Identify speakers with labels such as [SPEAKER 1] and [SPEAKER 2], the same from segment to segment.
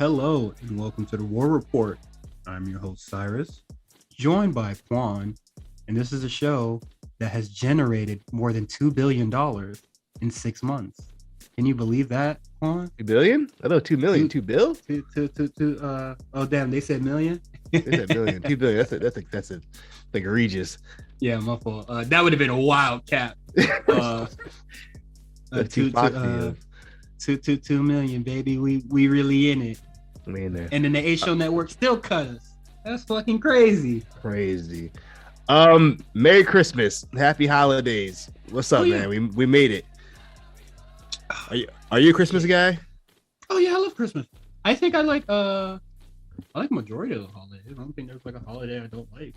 [SPEAKER 1] Hello and welcome to the War Report. I'm your host Cyrus, joined by Quan, and this is a show that has generated more than $2 billion in 6 months. Can you believe that, Quan?
[SPEAKER 2] 2 billion? I know 2 million. 2 bill?
[SPEAKER 1] Oh damn, they said million?
[SPEAKER 2] They said million. 2 billion. That's egregious.
[SPEAKER 1] Yeah, my fault. That would have been a wild cap.
[SPEAKER 2] That's too foxy.
[SPEAKER 1] 2 million, baby. We really in it.
[SPEAKER 2] Man, there.
[SPEAKER 1] And then the HBO network still cut us. That's fucking crazy.
[SPEAKER 2] Crazy. Merry Christmas. Happy holidays. What's up, man? We made it. Are you a Christmas guy?
[SPEAKER 1] Oh yeah, I love Christmas. I think I like majority of the holidays. I don't think there's like a holiday I don't like.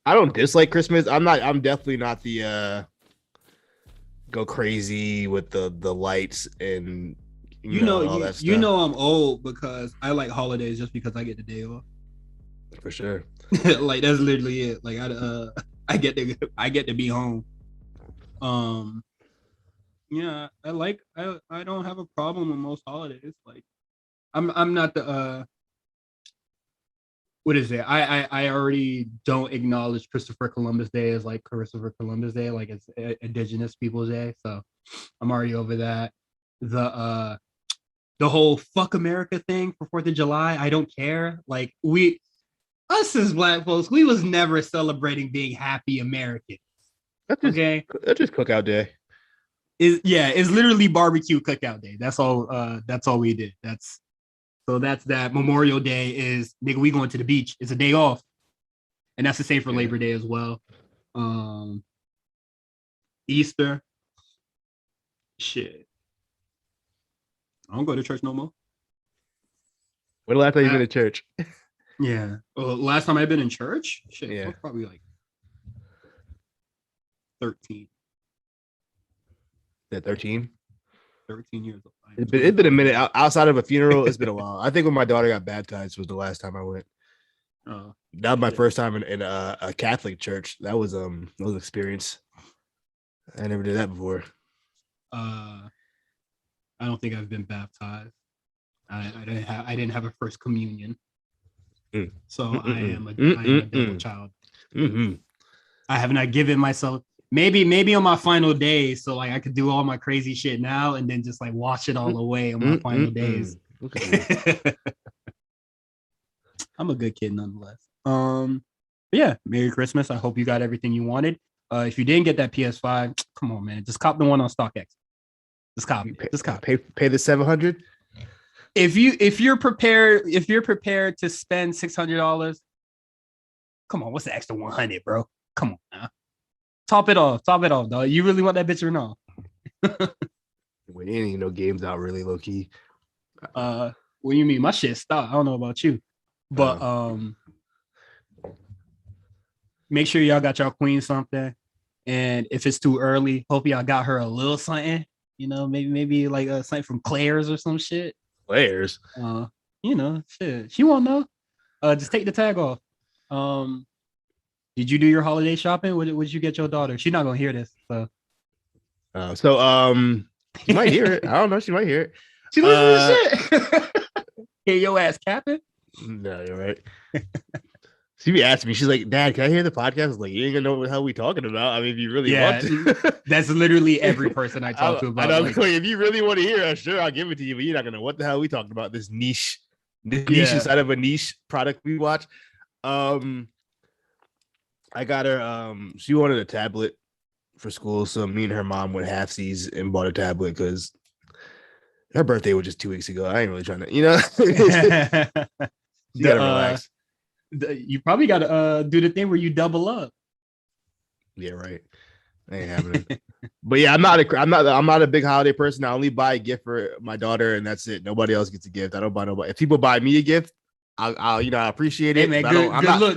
[SPEAKER 2] I don't dislike Christmas. I'm definitely not the go crazy with the lights and all that stuff.
[SPEAKER 1] You know I'm old because I like holidays just because I get the day off.
[SPEAKER 2] For sure.
[SPEAKER 1] Like that's literally it. Like I get to be home. Yeah, I don't have a problem with most holidays. Like I'm not the what is it? I already don't acknowledge Christopher Columbus Day as like Christopher Columbus Day, like it's Indigenous Peoples Day. So I'm already over that. The whole fuck America thing for 4th of July, I don't care. Like us as Black folks, we was never celebrating being happy Americans.
[SPEAKER 2] That's just cookout day.
[SPEAKER 1] It's literally barbecue cookout day. That's all we did. That's that. Memorial Day is nigga, we going to the beach. It's a day off. And that's the same for Labor Day as well. Easter. Shit. I don't go to church no more.
[SPEAKER 2] When the last time you been to church?
[SPEAKER 1] Yeah. Well, last time I've been in church? Shit,
[SPEAKER 2] yeah.
[SPEAKER 1] Probably like 13.
[SPEAKER 2] That 13?
[SPEAKER 1] 13 years old.
[SPEAKER 2] It's been a minute. Outside of a funeral, it's been a while. I think when my daughter got baptized was the last time I went. That was my first time in a Catholic church. That was an experience. I never did that before.
[SPEAKER 1] I don't think I've been baptized. I didn't have a first communion. So I am a devil child. I have not given myself maybe on my final day, so like I could do all my crazy shit now and then just like wash it all away on my final days. I'm a good kid nonetheless. But yeah, Merry Christmas. I hope you got everything you wanted. If you didn't get that PS5, come on, man, just cop the one on StockX. Just cop.
[SPEAKER 2] Pay the $700.
[SPEAKER 1] If you're prepared to spend $600, come on, what's the extra 100, bro? Come on now. Top it off, dog. You really want that bitch or no?
[SPEAKER 2] We ain't even no games out really low key.
[SPEAKER 1] What do you mean? My shit stopped. I don't know about you, but make sure y'all got y'all queen something, and if it's too early, hope y'all got her a little something. You know, maybe like something from Claire's or some shit.
[SPEAKER 2] Claire's.
[SPEAKER 1] Shit. She won't know. Just take the tag off. Did you do your holiday shopping? What did you get your daughter? She's not gonna hear this, so.
[SPEAKER 2] She might hear it. I don't know. She might hear it.
[SPEAKER 1] She listens to shit. Hear your ass capping?
[SPEAKER 2] No, you're right. She be asking me. She's like, "Dad, can I hear the podcast?" I was like, "You ain't gonna know what the hell we talking about. I mean, if you really want to."
[SPEAKER 1] That's literally every person I talk to about.
[SPEAKER 2] Like, if you really want to hear it, sure, I'll give it to you. But you're not gonna know what the hell we talking about. This niche inside of a niche product we watch. I got her. She wanted a tablet for school, so me and her mom went halfsies and bought a tablet because her birthday was just 2 weeks ago. I ain't really trying to, you gotta relax.
[SPEAKER 1] You probably gotta do the thing where you double up.
[SPEAKER 2] Yeah, right. I ain't having it. But yeah, I'm not a big holiday person. I only buy a gift for my daughter, and that's it. Nobody else gets a gift. I don't buy nobody. If people buy me a gift, I'll I appreciate it.
[SPEAKER 1] Hey, man,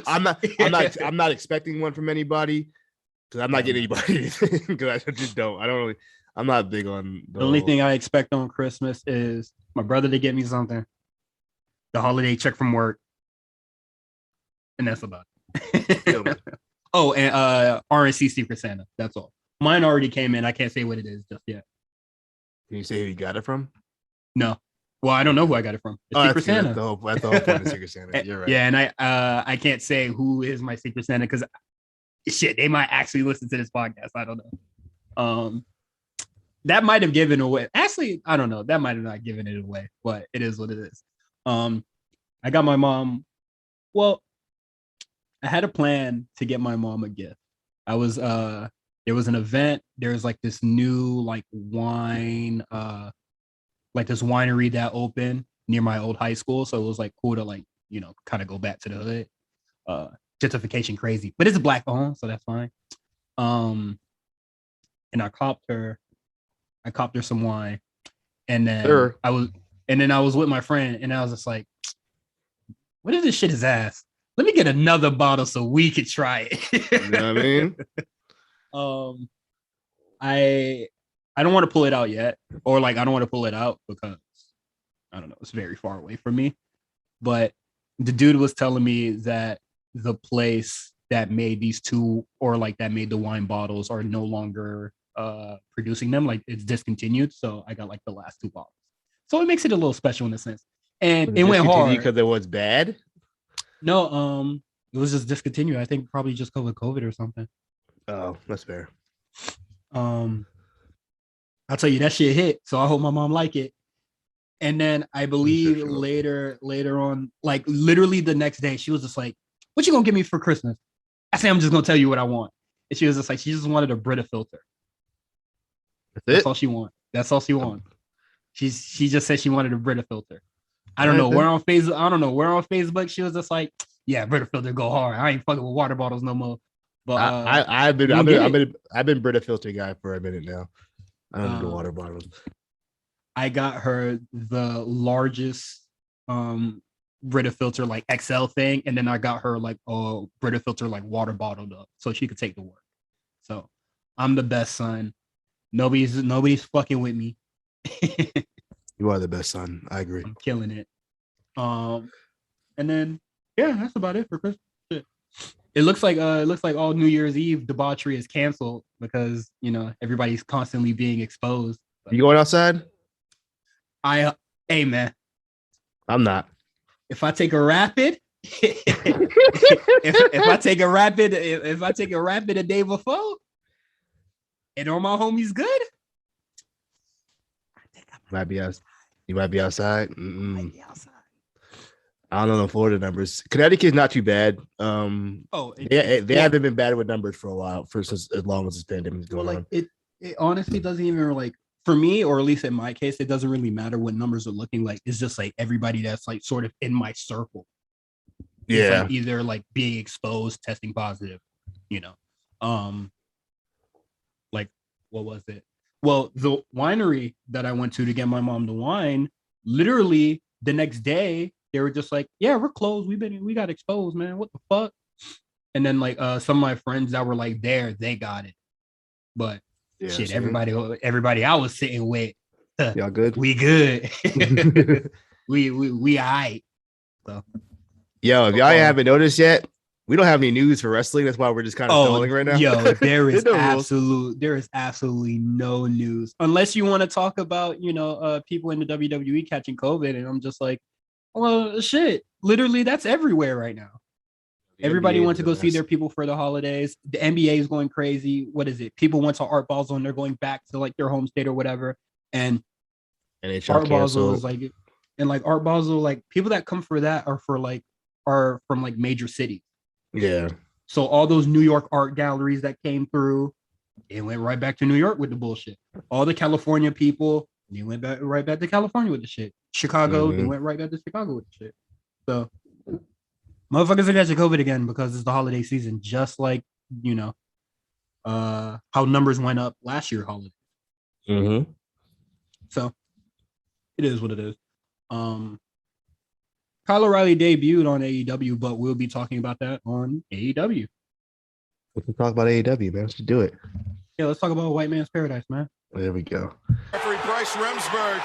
[SPEAKER 2] I'm not expecting one from anybody because I'm not getting anybody anything because I just don't. I'm not big on
[SPEAKER 1] the only thing I expect on Christmas is my brother to get me something, the holiday check from work, and that's about it. Oh, and RNC Secret Santa. That's all. Mine already came in. I can't say what it is just yet.
[SPEAKER 2] Can you say who you got it from?
[SPEAKER 1] No. Well, I don't know who I got it from. It's Secret Santa.
[SPEAKER 2] That's the whole point of Secret Santa. You're right.
[SPEAKER 1] Yeah, and I can't say who is my Secret Santa because shit, they might actually listen to this podcast. I don't know. That might have given away. Actually, I don't know. That might have not given it away, but it is what it is. I got my mom. Well, I had a plan to get my mom a gift. I was there was an event. There's like this new like wine, like this winery that opened near my old high school. So it was like cool to like, you know, kind of go back to the hood. Gentrification crazy, but it's black owned, so that's fine. And I copped her some wine, and then I was with my friend, and I was just like, what if this shit is ass? Let me get another bottle so we could try it.
[SPEAKER 2] You know what I mean?
[SPEAKER 1] I don't want to pull it out yet, or like I don't want to pull it out because I don't know, it's very far away from me. But the dude was telling me that the place that made these two, or like that made the wine bottles, are no longer producing them. Like it's discontinued. So I got like the last two bottles. So it makes it a little special in a sense. And it went hard
[SPEAKER 2] because it was bad.
[SPEAKER 1] No, it was just discontinued. I think probably just because of COVID or something.
[SPEAKER 2] Oh, that's fair.
[SPEAKER 1] I'll tell you that shit hit. So I hope my mom like it. And then I believe later on, like literally the next day, she was just like, "What you gonna give me for Christmas?" I say, "I'm just gonna tell you what I want." And she was just like, she just wanted a Brita filter. That's all she wanted. That's all she wanted. She just said she wanted a Brita filter. I don't know where on Facebook she was just like, "Yeah, Brita filter go hard. I ain't fucking with water bottles no more." But
[SPEAKER 2] I've been Brita filter guy for a minute now. I don't do water bottles.
[SPEAKER 1] I got her the largest Brita filter like XL thing, and then I got her like a Brita filter like water bottled up so she could take to work. So I'm the best son. Nobody's fucking with me.
[SPEAKER 2] You are the best son. I agree.
[SPEAKER 1] I'm killing it. And then yeah, that's about it for Christmas. Shit. It looks like all New Year's Eve debauchery is canceled because you know everybody's constantly being exposed.
[SPEAKER 2] But you going outside?
[SPEAKER 1] Hey man,
[SPEAKER 2] I'm not.
[SPEAKER 1] If I take a rapid, if I take a rapid a day before, and all my homies good, I think I
[SPEAKER 2] might be outside. You might be outside.
[SPEAKER 1] Might be outside.
[SPEAKER 2] I don't know the Florida numbers. Connecticut's not too bad. They haven't been bad with numbers for a while, as long as this pandemic is going on.
[SPEAKER 1] It honestly doesn't even like for me, or at least in my case, it doesn't really matter what numbers are looking like. It's just like everybody that's like sort of in my circle.
[SPEAKER 2] Yeah.
[SPEAKER 1] Like either like being exposed, testing positive, you know. Like what was it? Well, the winery that I went to get my mom the wine, literally the next day, they were just like, "Yeah, we're closed. We got exposed, man. What the fuck?" And then like some of my friends that were like there, they got it. But yeah, shit, everybody I was sitting with,
[SPEAKER 2] y'all good?
[SPEAKER 1] We good. we all right. So,
[SPEAKER 2] yo, if y'all haven't noticed yet, we don't have any news for wrestling. That's why we're just kind of stalling right now.
[SPEAKER 1] Yo, there is absolutely no news unless you want to talk about, you know, people in the WWE catching COVID, and I'm just like, well, shit. Literally, that's everywhere right now. Everybody wants to go see their people for the holidays. The NBA is going crazy. What is it? People went to Art Basel and they're going back to like their home state or whatever. And Art Basel is like, and like Art Basel, like people that come for that are from like major cities.
[SPEAKER 2] Yeah.
[SPEAKER 1] So all those New York art galleries that came through, it went right back to New York with the bullshit. All the California people, they went right back to California with the shit. Chicago, they went right back to Chicago with the shit. So motherfuckers are catching COVID again because it's the holiday season, just like, you know, how numbers went up last year holiday.
[SPEAKER 2] Mm-hmm.
[SPEAKER 1] So it is what it is. Kyle O'Reilly debuted on AEW, but we'll be talking about that on AEW.
[SPEAKER 2] We can talk about AEW, man. Let's do it.
[SPEAKER 1] Yeah, let's talk about White Man's Paradise, man.
[SPEAKER 2] There we go.
[SPEAKER 3] Referee Bryce Remsburg.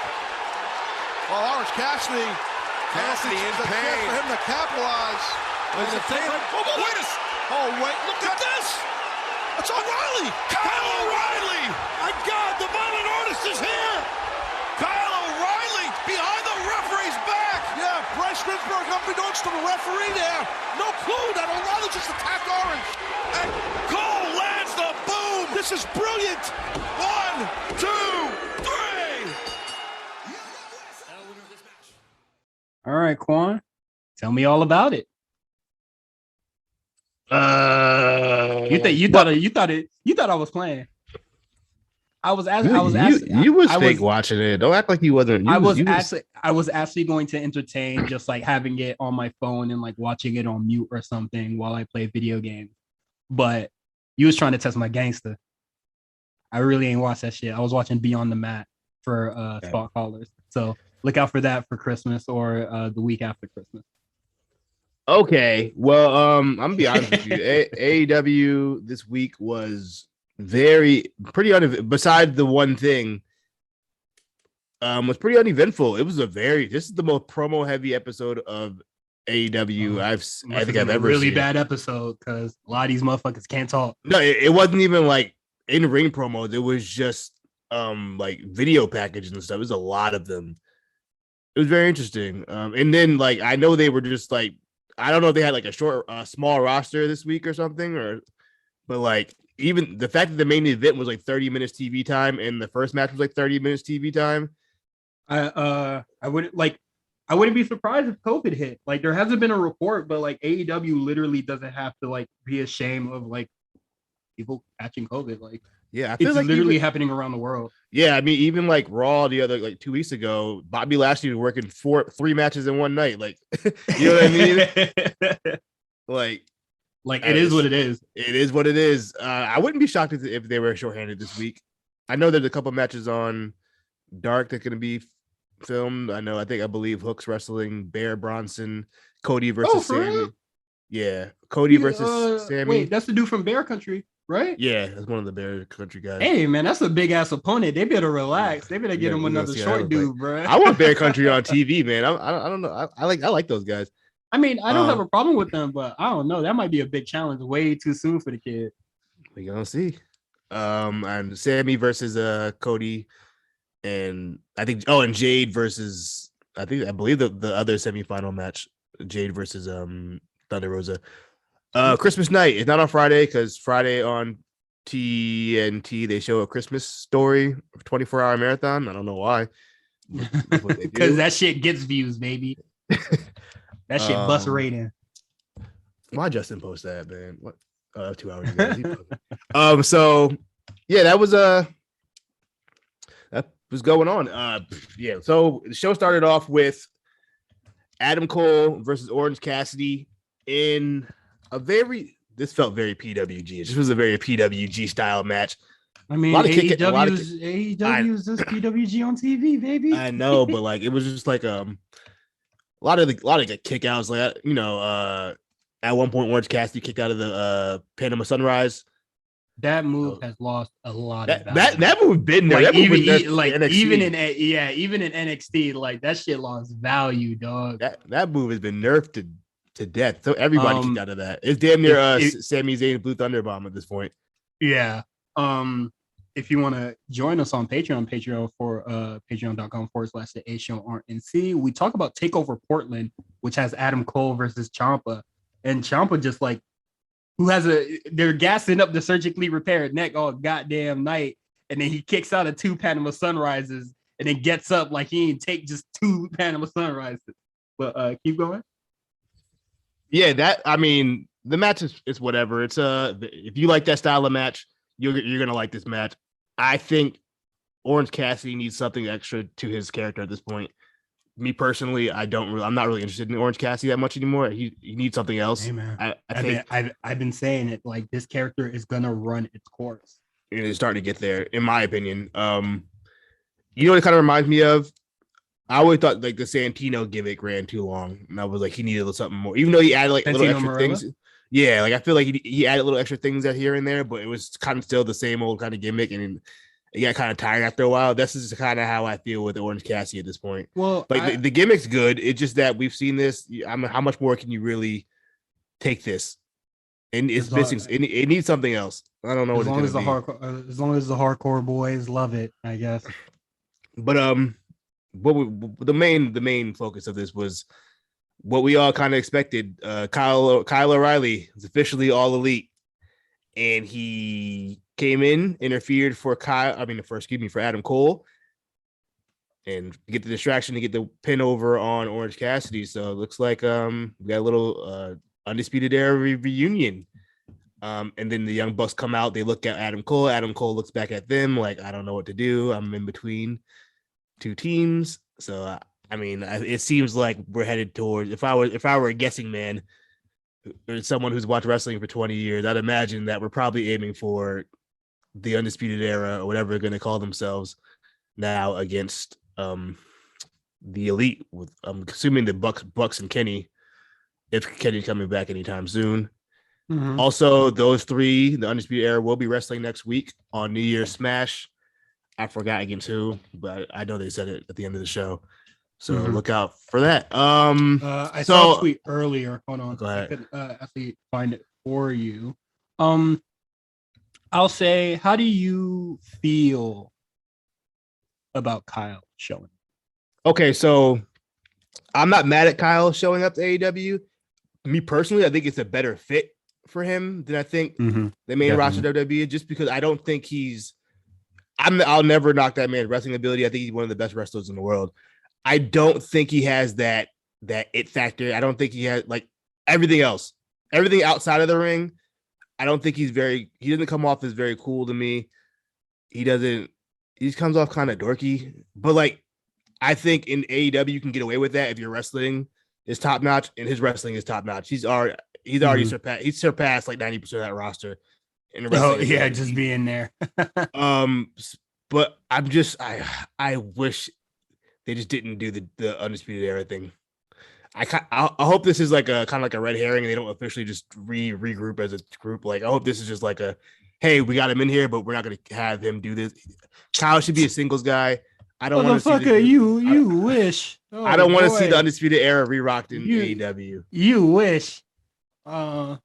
[SPEAKER 3] Well, Orange Cassidy in pain. For him to capitalize.
[SPEAKER 4] Wait, look at this!
[SPEAKER 3] It's O'Reilly!
[SPEAKER 4] Kyle O'Reilly! My God, the violent artist is here! Kyle O'Reilly
[SPEAKER 3] behind the referee's back. Yeah, Bryce Remsburg unbeknownst to the referee there. No clue that O'Reilly just attacked Orange. And Cole lands the boom. This is brilliant. 1, 2, 3.
[SPEAKER 1] All right, Quan, tell me all about it. You thought I was playing. I was
[SPEAKER 2] fake watching it. Don't act like you wasn't.
[SPEAKER 1] I was actually going to entertain just like having it on my phone and like watching it on mute or something while I play video games. But you was trying to test my gangster. I really ain't watched that shit. I was watching Beyond the Mat for Spot Callers. So look out for that for Christmas or the week after Christmas.
[SPEAKER 2] Okay, well, I'm gonna be honest with you. AEW this week was pretty besides the one thing, was pretty uneventful. It was this is the most promo heavy episode of AEW I think I've ever
[SPEAKER 1] really
[SPEAKER 2] seen.
[SPEAKER 1] Bad episode because a lot of these motherfuckers can't talk.
[SPEAKER 2] No, it wasn't even like in ring promos. It was just like video packages and stuff. It was a lot of them. It was very interesting. And then like I know they were just like. I don't know if they had like a small roster this week or something, but like even the fact that the main event was like 30 minutes TV time and the first match was like 30 minutes TV time.
[SPEAKER 1] I wouldn't be surprised if COVID hit. Like there hasn't been a report, but like AEW literally doesn't have to like be ashamed of like people catching COVID. Like
[SPEAKER 2] yeah, I feel
[SPEAKER 1] it's
[SPEAKER 2] like
[SPEAKER 1] literally happening around the world.
[SPEAKER 2] Yeah, I mean, even like Raw the other like 2 weeks ago, Bobby Lashley was working 3 matches in one night. Like, you know what I mean? like
[SPEAKER 1] it is what it is.
[SPEAKER 2] It is what it is. I wouldn't be shocked if they were shorthanded this week. I know there's a couple matches on Dark that going to be filmed. I believe Hook's wrestling Bear Bronson, Cody versus Sammy.
[SPEAKER 1] Real?
[SPEAKER 2] Yeah, Cody versus Sammy.
[SPEAKER 1] Wait, that's the dude from Bear Country, right?
[SPEAKER 2] Yeah, that's one of the Bear Country guys.
[SPEAKER 1] Hey man, that's a big ass opponent. They better relax. They better get him another short dude, bro.
[SPEAKER 2] I want Bear Country on TV, man. I don't know. I like those guys.
[SPEAKER 1] I mean, I don't have a problem with them, but I don't know. That might be a big challenge. Way too soon for the kid.
[SPEAKER 2] We gonna see. And Sammy versus Cody, and I think and Jade versus I believe the other semifinal match, Jade versus Thunder Rosa. Christmas night. It's not on Friday because Friday on TNT they show a Christmas story, 24-hour marathon. I don't know why.
[SPEAKER 1] Because that shit gets views, baby. That shit busts rating.
[SPEAKER 2] Why Justin post that, man? What? 2 hours ago. So yeah, that was going on. Yeah. So the show started off with Adam Cole versus Orange Cassidy in this felt very PWG. This was a very PWG style match.
[SPEAKER 1] I mean, AEW's just PWG on TV, baby.
[SPEAKER 2] I know, but like it was just like a lot of kickouts. Like at one point, Orange Cassidy kicked out of the Panama Sunrise.
[SPEAKER 1] That move has lost a lot of
[SPEAKER 2] value. That move been there.
[SPEAKER 1] Like,
[SPEAKER 2] even
[SPEAKER 1] even in NXT, like that shit lost value, dog.
[SPEAKER 2] That move has been nerfed to death. So everybody kicked out of that. It's damn near Sami Zayn Blue Thunder Bomb at this point.
[SPEAKER 1] Yeah. If you want to join us on Patreon for patreon.com/the A Show RNC, we talk about TakeOver Portland, which has Adam Cole versus Ciampa, and Ciampa just like they're gassing up the surgically repaired neck all goddamn night, and then he kicks out of 2 Panama Sunrises, and then gets up like he didn't take just 2 Panama Sunrises. But keep going.
[SPEAKER 2] Yeah, the match is whatever. It's if you like that style of match, you're gonna like this match. I think Orange Cassidy needs something extra to his character at this point. Me personally, I'm not really interested in Orange Cassidy that much anymore. He needs something else.
[SPEAKER 1] Hey man, I've been saying it, like this character is gonna run its course.
[SPEAKER 2] And it's starting to get there, in my opinion. You know what it kind of reminds me of? I always thought like the Santino gimmick ran too long, and I was like, he needed something more, even though he added like little extra things. Yeah, like I feel like he added little extra things out here and there, but it was kind of still the same old kind of gimmick, and it got kind of tired after a while. This is kind of how I feel with Orange Cassidy at this point.
[SPEAKER 1] Well,
[SPEAKER 2] like the gimmick's good. It's just that we've seen this. How much more can you really take this? And it's missing. It needs something else. I don't know.
[SPEAKER 1] As long as the hardcore boys love it, I guess.
[SPEAKER 2] But the main focus of this was what we all kind of expected. Kyle O'Reilly is officially all elite, and he came in, interfered for Adam Cole, and get the distraction to get the pin over on Orange Cassidy. So it looks like we got a little Undisputed Era reunion. And then the Young Bucks come out. They look at Adam Cole. Adam Cole looks back at them like, I don't know what to do. I'm in between two teams. So it seems like we're headed towards. If I were a guessing man, or someone who's watched wrestling for 20 years, I'd imagine that we're probably aiming for the Undisputed Era or whatever they're going to call themselves now against the Elite. With I'm assuming the Bucks and Kenny, if Kenny's coming back anytime soon. Mm-hmm. Also, those three, the Undisputed Era, will be wrestling next week on New Year's Smash. I forgot against who, but I know they said it at the end of the show. So look out for that.
[SPEAKER 1] I saw a tweet earlier. Hold on.
[SPEAKER 2] Go ahead.
[SPEAKER 1] I could actually find it for you. I'll say, how do you feel about Kyle showing?
[SPEAKER 2] Okay, so I'm not mad at Kyle showing up to AEW. Me personally, I think it's a better fit for him than I think the main roster of WWE, just because I don't think I'll never knock that man's wrestling ability. I think he's one of the best wrestlers in the world. I don't think he has that it factor. I don't think he has like everything else. Everything outside of the ring, I don't think he doesn't come off as very cool to me. He just comes off kind of dorky. But like I think in AEW you can get away with that if your wrestling is top notch and his wrestling is top notch. He's already surpassed like 90% of that roster.
[SPEAKER 1] Just being there.
[SPEAKER 2] But I wish they just didn't do the Undisputed Era thing. I hope this is like a kind of like a red herring and they don't officially just regroup as a group. Like I hope this is just like a, hey, we got him in here, but we're not going to have him do this. Kyle should be a singles guy. I don't want to see
[SPEAKER 1] you wish. Oh,
[SPEAKER 2] I don't want to see the Undisputed Era re-rocked in AEW.
[SPEAKER 1] You wish. I'll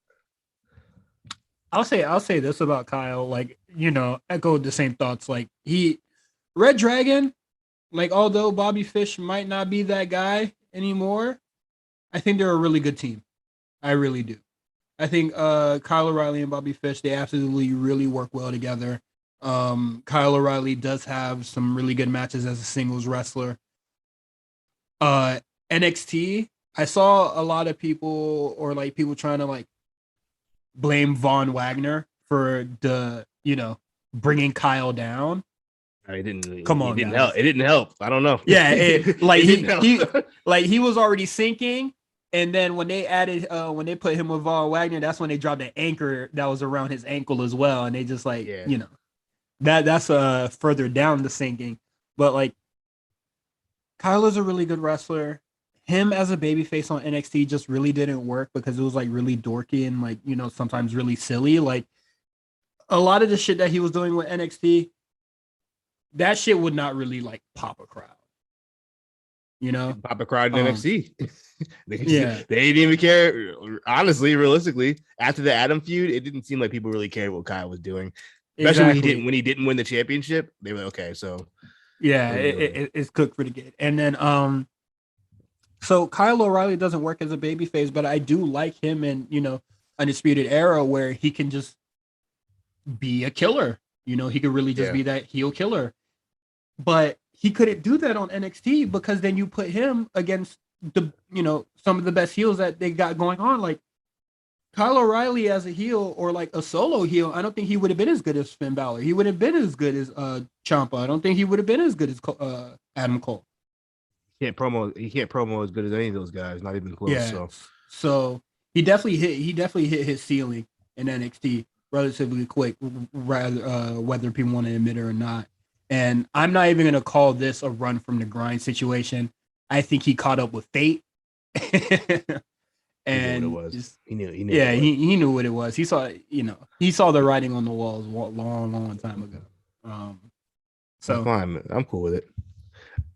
[SPEAKER 1] say this about Kyle, like, echoed the same thoughts. Like Red Dragon, like, although Bobby Fish might not be that guy anymore, I think they're a really good team. I really do. I think Kyle O'Reilly and Bobby Fish, they absolutely really work well together. Kyle O'Reilly does have some really good matches as a singles wrestler. NXT, I saw a lot of people trying to like blame Von Wagner for bringing Kyle down.
[SPEAKER 2] It didn't.
[SPEAKER 1] Come on,
[SPEAKER 2] it didn't help. It didn't help. I don't know.
[SPEAKER 1] Yeah, he was already sinking, and then when they added, when they put him with Von Wagner, that's when they dropped the anchor that was around his ankle as well, and they just that's further down the sinking. But like, Kyle is a really good wrestler. Him as a babyface on NXT just really didn't work because it was like really dorky and like, sometimes really silly. Like a lot of the shit that he was doing with NXT, that shit would not really like pop a crowd.
[SPEAKER 2] Pop a crowd in NXT. They didn't even care. Honestly, realistically, after the Adam feud, it didn't seem like people really cared what Kyle was doing. Especially when he didn't win the championship. They were like, okay, so
[SPEAKER 1] yeah, it's cooked pretty good. And then so Kyle O'Reilly doesn't work as a babyface, but I do like him in, Undisputed Era where he can just be a killer. He could really just be that heel killer. But he couldn't do that on NXT because then you put him against the, some of the best heels that they got going on. Like Kyle O'Reilly as a heel or like a solo heel, I don't think he would have been as good as Finn Balor. He wouldn't have been as good as Ciampa. I don't think he would have been as good as Adam Cole.
[SPEAKER 2] He can't promo as good as any of those guys, not even close.
[SPEAKER 1] Yeah. So he definitely hit his ceiling in NXT relatively quick, whether people want to admit it or not. And I'm not even gonna call this a run from the grind situation. I think he caught up with fate. And
[SPEAKER 2] he knew what it was. He knew.
[SPEAKER 1] Yeah, he knew what it was. He saw the writing on the walls a long time ago. So
[SPEAKER 2] fine, I'm cool with it.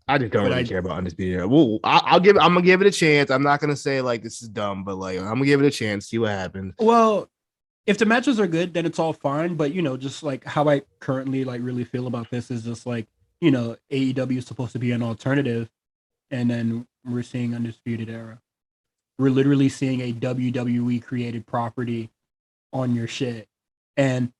[SPEAKER 2] I just don't really care about Undisputed Era. Well, I'm gonna give it a chance. I'm not gonna say like this is dumb, but like I'm gonna give it a chance, see what happens.
[SPEAKER 1] Well, if the matches are good, then it's all fine. But just like how I currently like really feel about this is just like, AEW is supposed to be an alternative, and then we're seeing Undisputed Era. We're literally seeing a WWE created property on your shit, and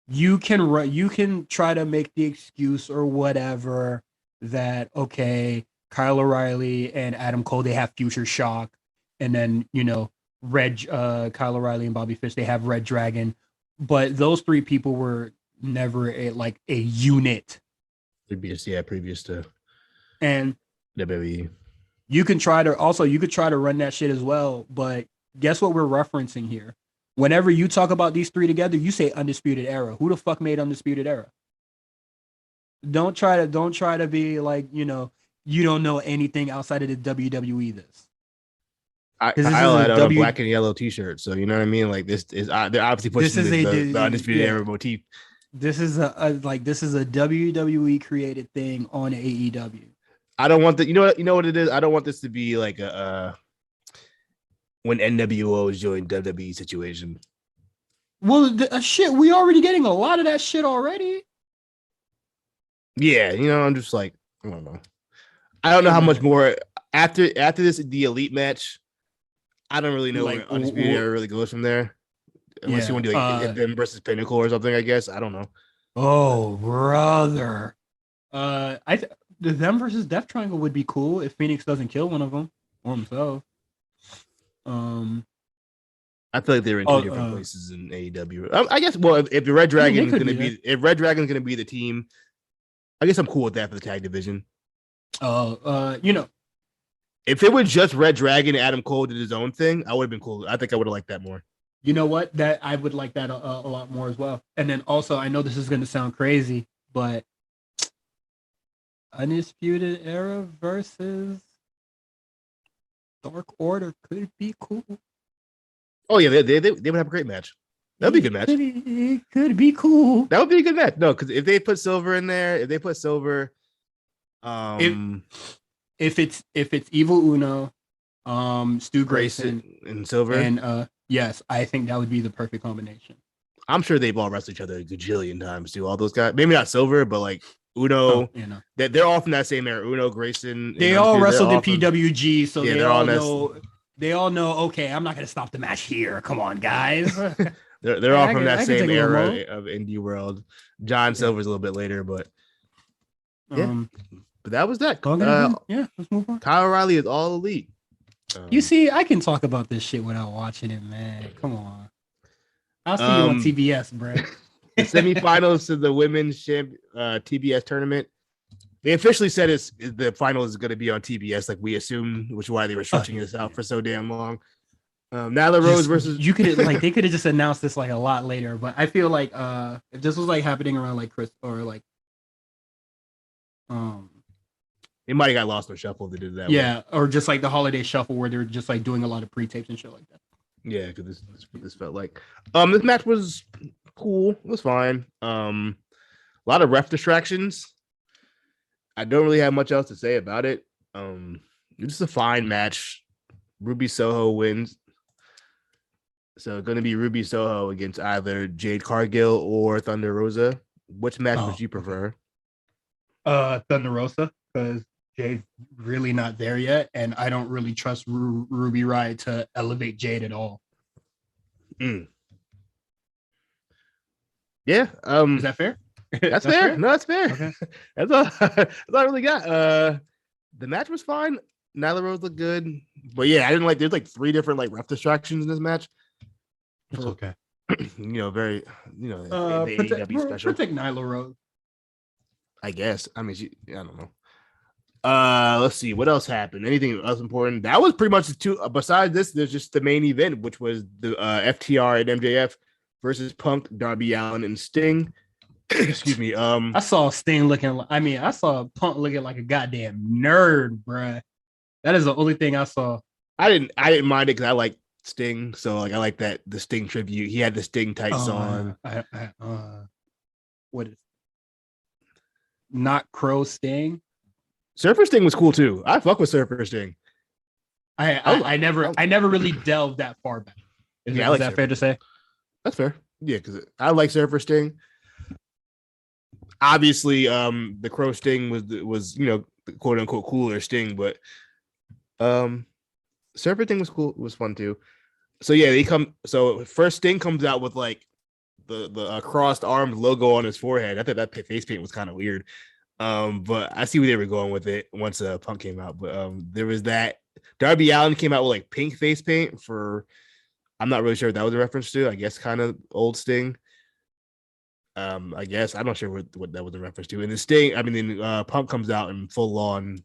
[SPEAKER 1] you can try to make the excuse or whatever that okay, Kyle O'Reilly and Adam Cole, they have Future Shock, and then Kyle O'Reilly and Bobby Fish, they have Red Dragon, but those three people were never a unit.
[SPEAKER 2] Previous to
[SPEAKER 1] And
[SPEAKER 2] WWE.
[SPEAKER 1] You could try to run that shit as well, but guess what we're referencing here? Whenever you talk about these three together, you say Undisputed Era. Who the fuck made Undisputed Era? Don't try to be like, you don't know anything outside of the WWE this.
[SPEAKER 2] Kyle had on a black and yellow t-shirt, so you know what I mean? Like this is they're obviously pushing the Undisputed Era motif.
[SPEAKER 1] This is a WWE created thing on AEW.
[SPEAKER 2] I don't want that. You know what it is? I don't want this to be like a when NWO joined WWE situation.
[SPEAKER 1] Well, shit, we already getting a lot of that shit already.
[SPEAKER 2] Yeah, I'm just like, I don't know. I don't know how much more after this the Elite match. I don't really know where Undisputed Era really goes from there. Unless you want to do like them versus Pinnacle or something, I guess. I don't know.
[SPEAKER 1] Oh, brother. The them versus Death Triangle would be cool if Phoenix doesn't kill one of them or himself.
[SPEAKER 2] I feel like they're in two different places in AEW. I guess. Well, if the Red Dragon is going to be, if Red Dragon is going to be the team, I guess I'm cool with that for the tag division. If it was just Red Dragon and Adam Cole did his own thing, I would have been cool. I think I would have liked that more.
[SPEAKER 1] You know what? That I would like that a lot more as well. And then also, I know this is going to sound crazy, but Undisputed Era versus Dark Order could be cool.
[SPEAKER 2] Oh yeah, they would have a great match. That'd be a good match.
[SPEAKER 1] It could be cool.
[SPEAKER 2] That would be a good match. No, because if they put Silver in there, if
[SPEAKER 1] it's Evil Uno, Stu Grayson
[SPEAKER 2] and Silver,
[SPEAKER 1] and yes, I think that would be the perfect combination.
[SPEAKER 2] I'm sure they've all wrestled each other a gajillion times too. All those guys, maybe not Silver, but like Uno, they're all from that same era. Uno, Grayson,
[SPEAKER 1] they all wrestled in PWG, so they all know. Okay, I'm not gonna stop the match here. Come on, guys.
[SPEAKER 2] they're all from that same era of indie world. John Silver's a little bit later, but yeah. But that was that.
[SPEAKER 1] Let's move on.
[SPEAKER 2] Kyle O'Reilly is all elite.
[SPEAKER 1] You see, I can talk about this shit without watching it, man. Come on. I'll see you on TBS, bro.
[SPEAKER 2] The semifinals to the women's TBS tournament. They officially said the final is going to be on TBS, like we assumed, which is why they were stretching this out for so damn long. Nyla Rose versus
[SPEAKER 1] they could have just announced this like a lot later, but I feel like if this was like happening around like Chris or like
[SPEAKER 2] it might have got lost in shuffle if they did that.
[SPEAKER 1] Yeah, or just like the holiday shuffle where they're just like doing a lot of pre-tapes and shit like that.
[SPEAKER 2] Yeah, because this is what this felt like. This match was cool. It was fine. A lot of ref distractions. I don't really have much else to say about it. It's a fine match. Ruby Soho wins. So it's going to be Ruby Soho against either Jade Cargill or Thunder Rosa. Which match would you prefer?
[SPEAKER 1] Thunder Rosa, because Jade's really not there yet, and I don't really trust Ruby Riott to elevate Jade at all.
[SPEAKER 2] Yeah.
[SPEAKER 1] Is that fair?
[SPEAKER 2] That's fair. No, that's fair.
[SPEAKER 1] Okay.
[SPEAKER 2] That's all I really got. The match was fine. Nyla Rose looked good, but yeah, I didn't like. There's like 3 different like ref distractions in this match.
[SPEAKER 1] It's okay.
[SPEAKER 2] Very AEW special.
[SPEAKER 1] Protect Nyla Rose.
[SPEAKER 2] I guess. I mean, I don't know. Let's see what else happened. Anything else important? That was pretty much the two. Besides this, there's just the main event, which was the FTR and MJF versus Punk, Darby Allin, and Sting. Excuse me.
[SPEAKER 1] I saw Sting I saw Punk looking like a goddamn nerd, bruh. That is the only thing I saw.
[SPEAKER 2] I didn't mind it because I like Sting, so like I like that the Sting tribute. He had the Sting tights on.
[SPEAKER 1] What is not Crow Sting?
[SPEAKER 2] Surfer Sting was cool too. I fuck with Surfer Sting.
[SPEAKER 1] I never really delved that far back. Is that fair to say?
[SPEAKER 2] That's fair. Yeah, because I like Surfer Sting. Obviously, the Crow Sting was the quote unquote cooler Sting, but Serpent thing was cool, was fun too. So yeah, so first Sting comes out with like the crossed armed logo on his forehead. I thought that face paint was kind of weird. But I see where they were going with it once Punk came out. But there was that. Darby Allin came out with like pink face paint for, I'm not really sure what that was a reference to. I guess kind of old Sting. I guess I'm not sure what that was a reference to. And the Sting, then Punk comes out in full on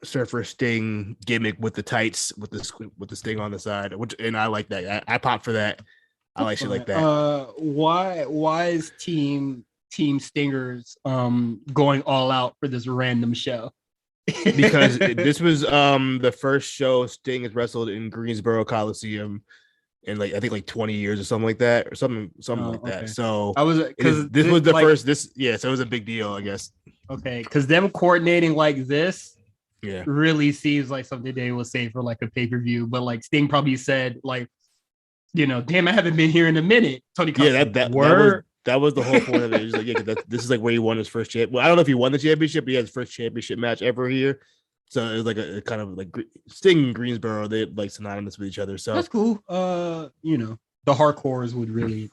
[SPEAKER 2] Surfer Sting gimmick with the tights with the Sting on the side, and I like that. I pop for that. I like shit like that.
[SPEAKER 1] Why is Team Stingers going all out for this random show?
[SPEAKER 2] Because this was the first show Sting has wrestled in Greensboro Coliseum in I think 20 years or something like that, or something like that. So
[SPEAKER 1] I was because
[SPEAKER 2] this was the first. So it was a big deal, I guess.
[SPEAKER 1] Okay, because them coordinating like this.
[SPEAKER 2] Yeah,
[SPEAKER 1] really seems like something they will say for like a pay-per-view, but like Sting probably said like, damn, I haven't been here in a minute. Tony Khan,
[SPEAKER 2] that was the whole point of it. It was like, this is like where he won his first champ. Well, I don't know if he won the championship, but he had his first championship match ever here. So it was like a kind of like Sting and Greensboro, they like synonymous with each other. So
[SPEAKER 1] that's cool. The hardcores would really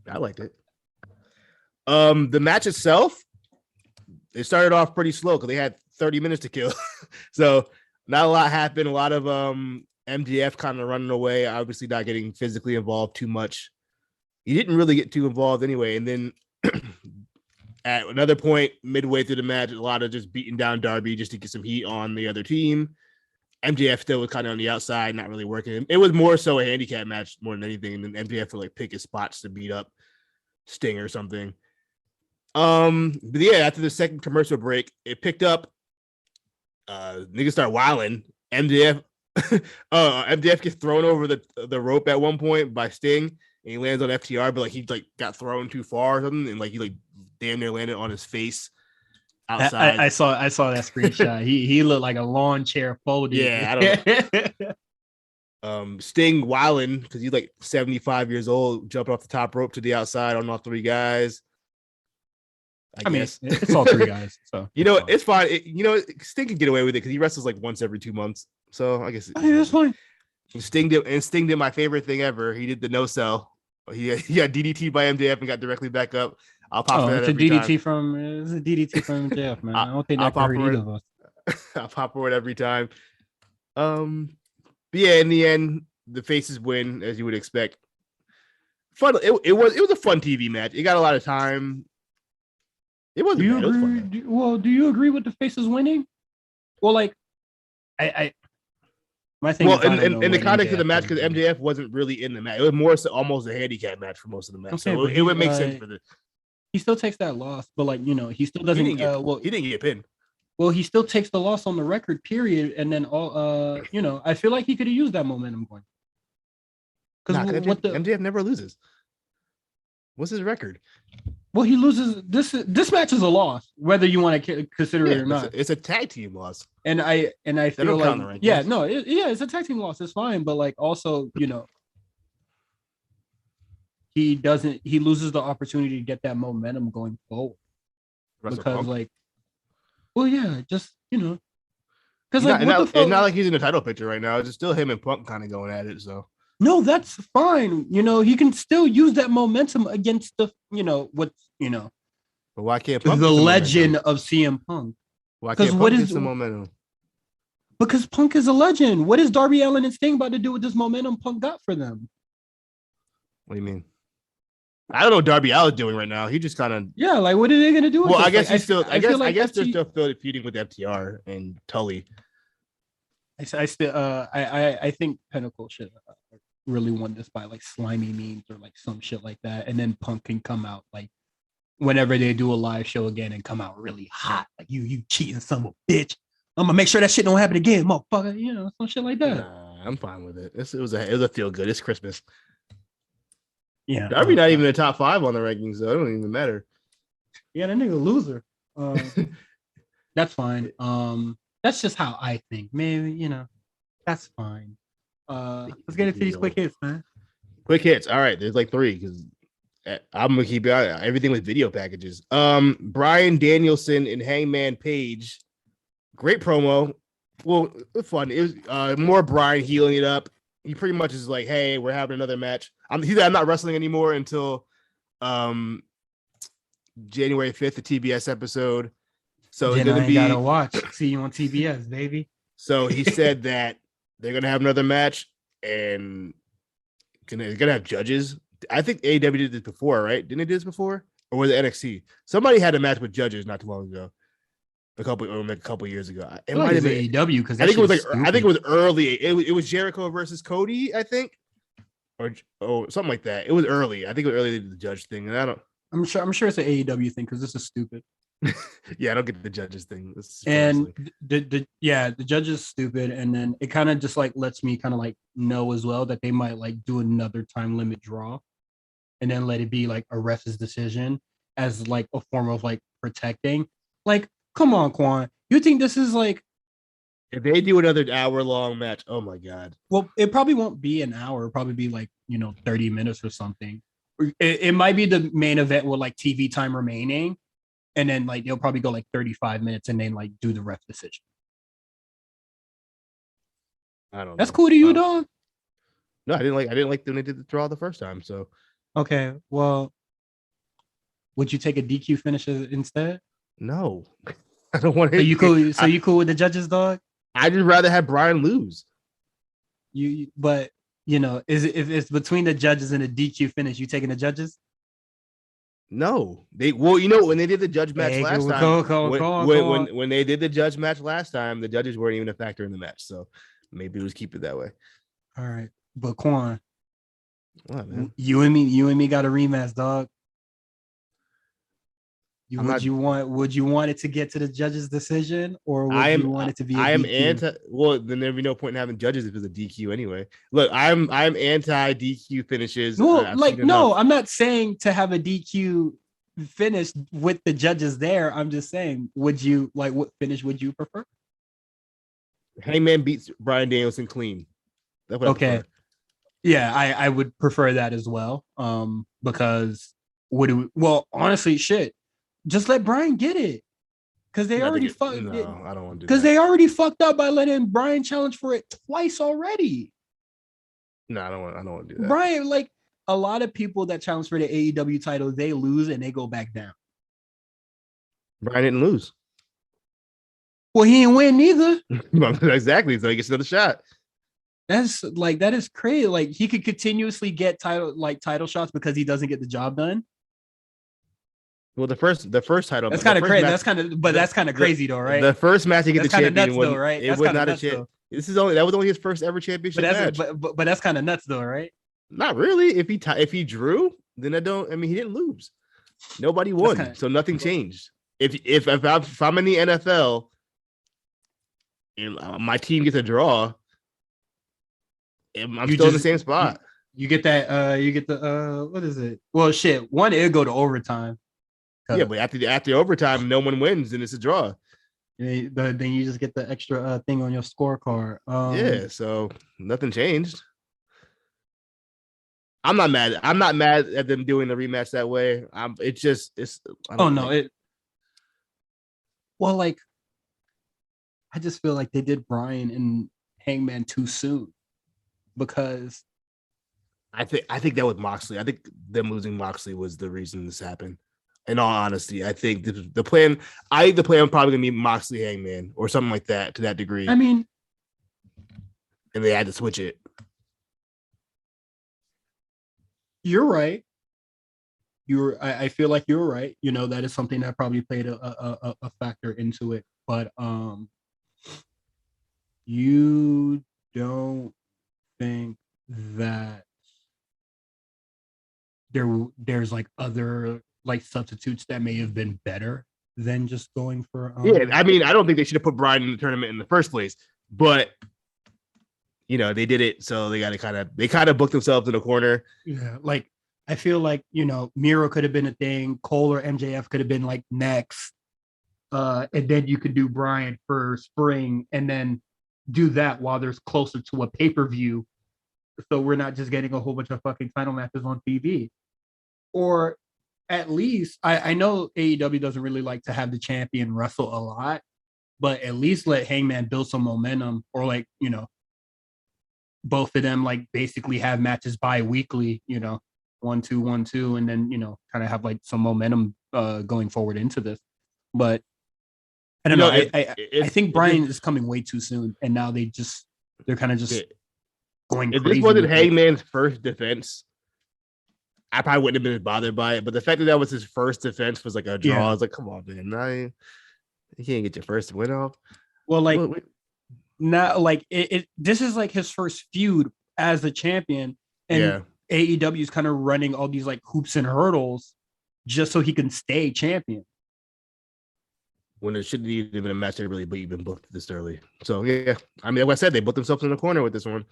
[SPEAKER 2] I liked it. The match itself, it started off pretty slow because they had 30 minutes to kill. So not a lot happened. A lot of MJF kind of running away, obviously not getting physically involved too much. He didn't really get too involved anyway. And then at another point, midway through the match, a lot of just beating down Darby just to get some heat on the other team. MJF still was kind of on the outside, not really working. It was more so a handicap match more than anything. And then MJF would like pick his spots to beat up Sting or something. But yeah, after the second commercial break, it picked up. Niggas start wilding. MJF gets thrown over the rope at one point by Sting, and he lands on FTR, but he got thrown too far or something, and he damn near landed on his face outside.
[SPEAKER 1] I saw that screenshot. he looked like a lawn chair folded.
[SPEAKER 2] Yeah, I don't know. Sting wilding because he's 75 years old, jumping off the top rope to the outside on all three guys. I guess
[SPEAKER 1] it's all three guys. So
[SPEAKER 2] it's fine. Sting can get away with it because he wrestles once every 2 months. So I guess
[SPEAKER 1] that's fine.
[SPEAKER 2] Sting did my favorite thing ever. He did the no sell. He got DDT by MJF and got directly back up. I'll pop for that.
[SPEAKER 1] It's a DDT from MJF, man. I don't think that hurt either of us.
[SPEAKER 2] I'll pop for it every time. But yeah, in the end, the faces win as you would expect. Fun. It was a fun TV match. It got a lot of time. It wasn't.
[SPEAKER 1] Do you
[SPEAKER 2] bad.
[SPEAKER 1] agree?
[SPEAKER 2] It was fun,
[SPEAKER 1] do you agree with the faces winning? Well, my thing.
[SPEAKER 2] Well, in the context of the match, because MJF wasn't really in the match, it was more so almost a handicap match for most of the match. Okay, so it would make sense for the.
[SPEAKER 1] He still takes that loss, but he still doesn't.
[SPEAKER 2] He didn't get pinned.
[SPEAKER 1] Well, he still takes the loss on the record, period, and then I feel like he could have used that momentum going.
[SPEAKER 2] Because MJF never loses. What's his record?
[SPEAKER 1] Well, he loses this match is a loss, whether you want to consider it or not.
[SPEAKER 2] It's a tag team loss,
[SPEAKER 1] and I feel like it's a tag team loss. It's fine, but also he loses the opportunity to get that momentum going forward because because
[SPEAKER 2] it's not like he's in the title picture right now. It's still him and Punk kind of going at it. So.
[SPEAKER 1] No, that's fine. He can still use that momentum against the, But
[SPEAKER 2] why can't Punk
[SPEAKER 1] the legend of CM Punk?
[SPEAKER 2] Why can't Punk get some momentum?
[SPEAKER 1] Because Punk is a legend. What is Darby Allin and Sting about to do with this momentum Punk got for them?
[SPEAKER 2] What do you mean? I don't know what Darby Allin's doing right now. He just kind of
[SPEAKER 1] what are they gonna do?
[SPEAKER 2] Well, I guess he's still. I guess they're still feuding with FTR and Tully.
[SPEAKER 1] I think Pinnacle should really won this by slimy memes or some shit like that, and then Punk can come out whenever they do a live show again and come out really hot, you cheating son of a bitch. I'm gonna make sure that shit don't happen again, motherfucker. Some shit like that.
[SPEAKER 2] I'm fine with it. It was a feel good. It's Christmas.
[SPEAKER 1] Yeah,
[SPEAKER 2] Darby not even in the top 5 on the rankings, so it don't even matter.
[SPEAKER 1] Yeah, that nigga a loser. That's fine. That's just how I think. Maybe that's fine. Let's get into these quick hits, man.
[SPEAKER 2] Quick hits. All right, there's 3 because I'm gonna keep it on everything with video packages. Brian Danielson and Hangman Page, great promo. Well, fun. It was more Brian healing it up. He pretty much is like, "Hey, we're having another match. I'm not wrestling anymore until January 5th, the TBS episode. So
[SPEAKER 1] Then
[SPEAKER 2] it's gonna
[SPEAKER 1] I ain't
[SPEAKER 2] be
[SPEAKER 1] gotta watch. See you on TBS, baby.
[SPEAKER 2] So he said that they're gonna have another match and they're gonna have judges. I think AEW did this before, right? Didn't they do this before? Or was it NXT? Somebody had a match with judges not too long ago. A couple years ago. It might have been
[SPEAKER 1] AEW because
[SPEAKER 2] I think it was early. It was Jericho versus Cody, I think. Or something like that. It was early. I think it was early they did the judge thing. And
[SPEAKER 1] I'm sure it's an AEW thing because this is stupid.
[SPEAKER 2] yeah, I don't get the judges thing.
[SPEAKER 1] And the judge is stupid, and then it kind of just like lets me kind of like know as well that they might like do another time limit draw, and then let it be like a ref's decision as like a form of like protecting. Like, come on, Quan, you think this is like?
[SPEAKER 2] If they do another hour-long match, oh my god!
[SPEAKER 1] Well, it probably won't be an hour. It'll probably be like 30 minutes or something. It might be the main event with like TV time remaining. And then like they'll probably go like 35 minutes and then like do the ref decision.
[SPEAKER 2] I don't know.
[SPEAKER 1] That's cool to you, dog.
[SPEAKER 2] No, I didn't like when they did the draw the first time. So
[SPEAKER 1] okay, well, would you take a DQ finish instead?
[SPEAKER 2] No. I don't want to.
[SPEAKER 1] So you cool with the judges, dog?
[SPEAKER 2] I'd just rather have Brian lose.
[SPEAKER 1] But if it's between the judges and a DQ finish, you taking the judges?
[SPEAKER 2] No, when they did the judge match last time, when they did the judge match last time, the judges weren't even a factor in the match. So maybe it was keep it that way.
[SPEAKER 1] All right, but Quan,
[SPEAKER 2] what, man?
[SPEAKER 1] You and me got a rematch, dog. Would you want it to get to the judge's decision, or would you want it to be?
[SPEAKER 2] I am anti. Well, then there'd be no point in having judges if it's a DQ anyway. Look, I'm anti DQ finishes.
[SPEAKER 1] I'm not saying to have a DQ finish with the judges there. I'm just saying, would you like what finish would you prefer?
[SPEAKER 2] Hangman beats Brian Danielson clean.
[SPEAKER 1] That's what okay. Yeah, I would prefer that as well. Because honestly, shit. Just let Brian get it, because they already fucked. No, I don't want to do that. Because they already fucked up by letting Brian challenge for it twice already.
[SPEAKER 2] No, I don't want to do that.
[SPEAKER 1] Brian, like a lot of people that challenge for the AEW title, they lose and they go back down.
[SPEAKER 2] Brian didn't lose.
[SPEAKER 1] Well, he didn't win neither.
[SPEAKER 2] Exactly, so he gets another shot.
[SPEAKER 1] That is crazy. Like he could continuously get title shots because he doesn't get the job done.
[SPEAKER 2] Well, the first title.
[SPEAKER 1] That's kind of crazy. That's kind of crazy though, right?
[SPEAKER 2] The first match he get the champion
[SPEAKER 1] was right.
[SPEAKER 2] It was not a champ. That was only his first ever championship match.
[SPEAKER 1] But that's kind of nuts though, right?
[SPEAKER 2] Not really. If he drew, then he didn't lose. Nobody won, so nothing changed. If I'm in the NFL and my team gets a draw, I'm still in the same spot.
[SPEAKER 1] You get that. You get the. What is it? Well, shit. One, it'll go to overtime.
[SPEAKER 2] Yeah, but after overtime, no one wins, and it's a draw.
[SPEAKER 1] Then you just get the extra thing on your scorecard.
[SPEAKER 2] Yeah, so nothing changed. I'm not mad. I'm not mad at them doing the rematch that way.
[SPEAKER 1] Well, like, I just feel like they did Brian and Hangman too soon, because
[SPEAKER 2] I think that was Moxley. I think them losing Moxley was the reason this happened. In all honesty, I think the plan. The plan probably gonna be Moxley Hangman or something like that to that degree.
[SPEAKER 1] I mean,
[SPEAKER 2] and they had to switch it.
[SPEAKER 1] You're right. I feel like you're right. That is something that probably played a factor into it. But you don't think that there's like other like substitutes that may have been better than just going for
[SPEAKER 2] I don't think they should have put Brian in the tournament in the first place, but they did it, so they kind of booked themselves in a corner.
[SPEAKER 1] Yeah, like I feel like Miro could have been a thing, Cole or MJF could have been like next, and then you could do Brian for spring, and then do that while there's closer to a pay-per-view, so we're not just getting a whole bunch of fucking title matches on TV. or at least I know AEW doesn't really like to have the champion wrestle a lot, but at least let Hangman build some momentum, or like, both of them like basically have matches bi-weekly, 1-2, 1-2, and then kind of have like some momentum going forward into this. But I don't know. I think Brian is coming way too soon, and now they're kind of just going
[SPEAKER 2] if
[SPEAKER 1] crazy.
[SPEAKER 2] This wasn't Hangman's first defense, I probably wouldn't have been bothered by it. But the fact that was his first defense was like a draw.
[SPEAKER 1] Yeah.
[SPEAKER 2] I was like, come on, man. You can't get your first win off.
[SPEAKER 1] Well, like, now, like this is like his first feud as a champion, and AEW is kind of running all these like hoops and hurdles just so he can stay champion.
[SPEAKER 2] When it shouldn't even been a match that really even booked this early. So yeah, I mean, like I said, they put themselves in the corner with this one.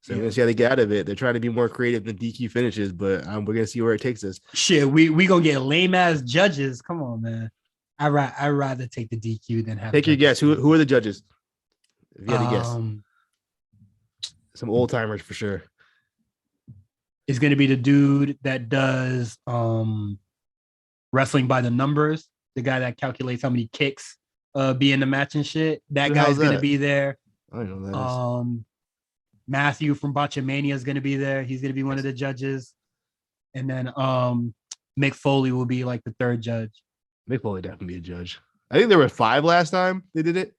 [SPEAKER 2] So we're gonna see how they get out of it. They're trying to be more creative than DQ finishes, but we're gonna see where it takes us.
[SPEAKER 1] Shit, we gonna get lame ass judges. Come on, man. I rather take the DQ than have.
[SPEAKER 2] Take your guess. Who are the judges? If you had to guess, some old timers for sure.
[SPEAKER 1] It's gonna be the dude that does wrestling by the numbers. The guy that calculates how many kicks be in the match and shit. That guy's gonna be there.
[SPEAKER 2] I don't know that is.
[SPEAKER 1] Matthew from Botchamania is gonna be there. He's gonna be one of the judges. And then Mick Foley will be like the third judge.
[SPEAKER 2] Mick Foley definitely be a judge. I think there were 5 last time they did it.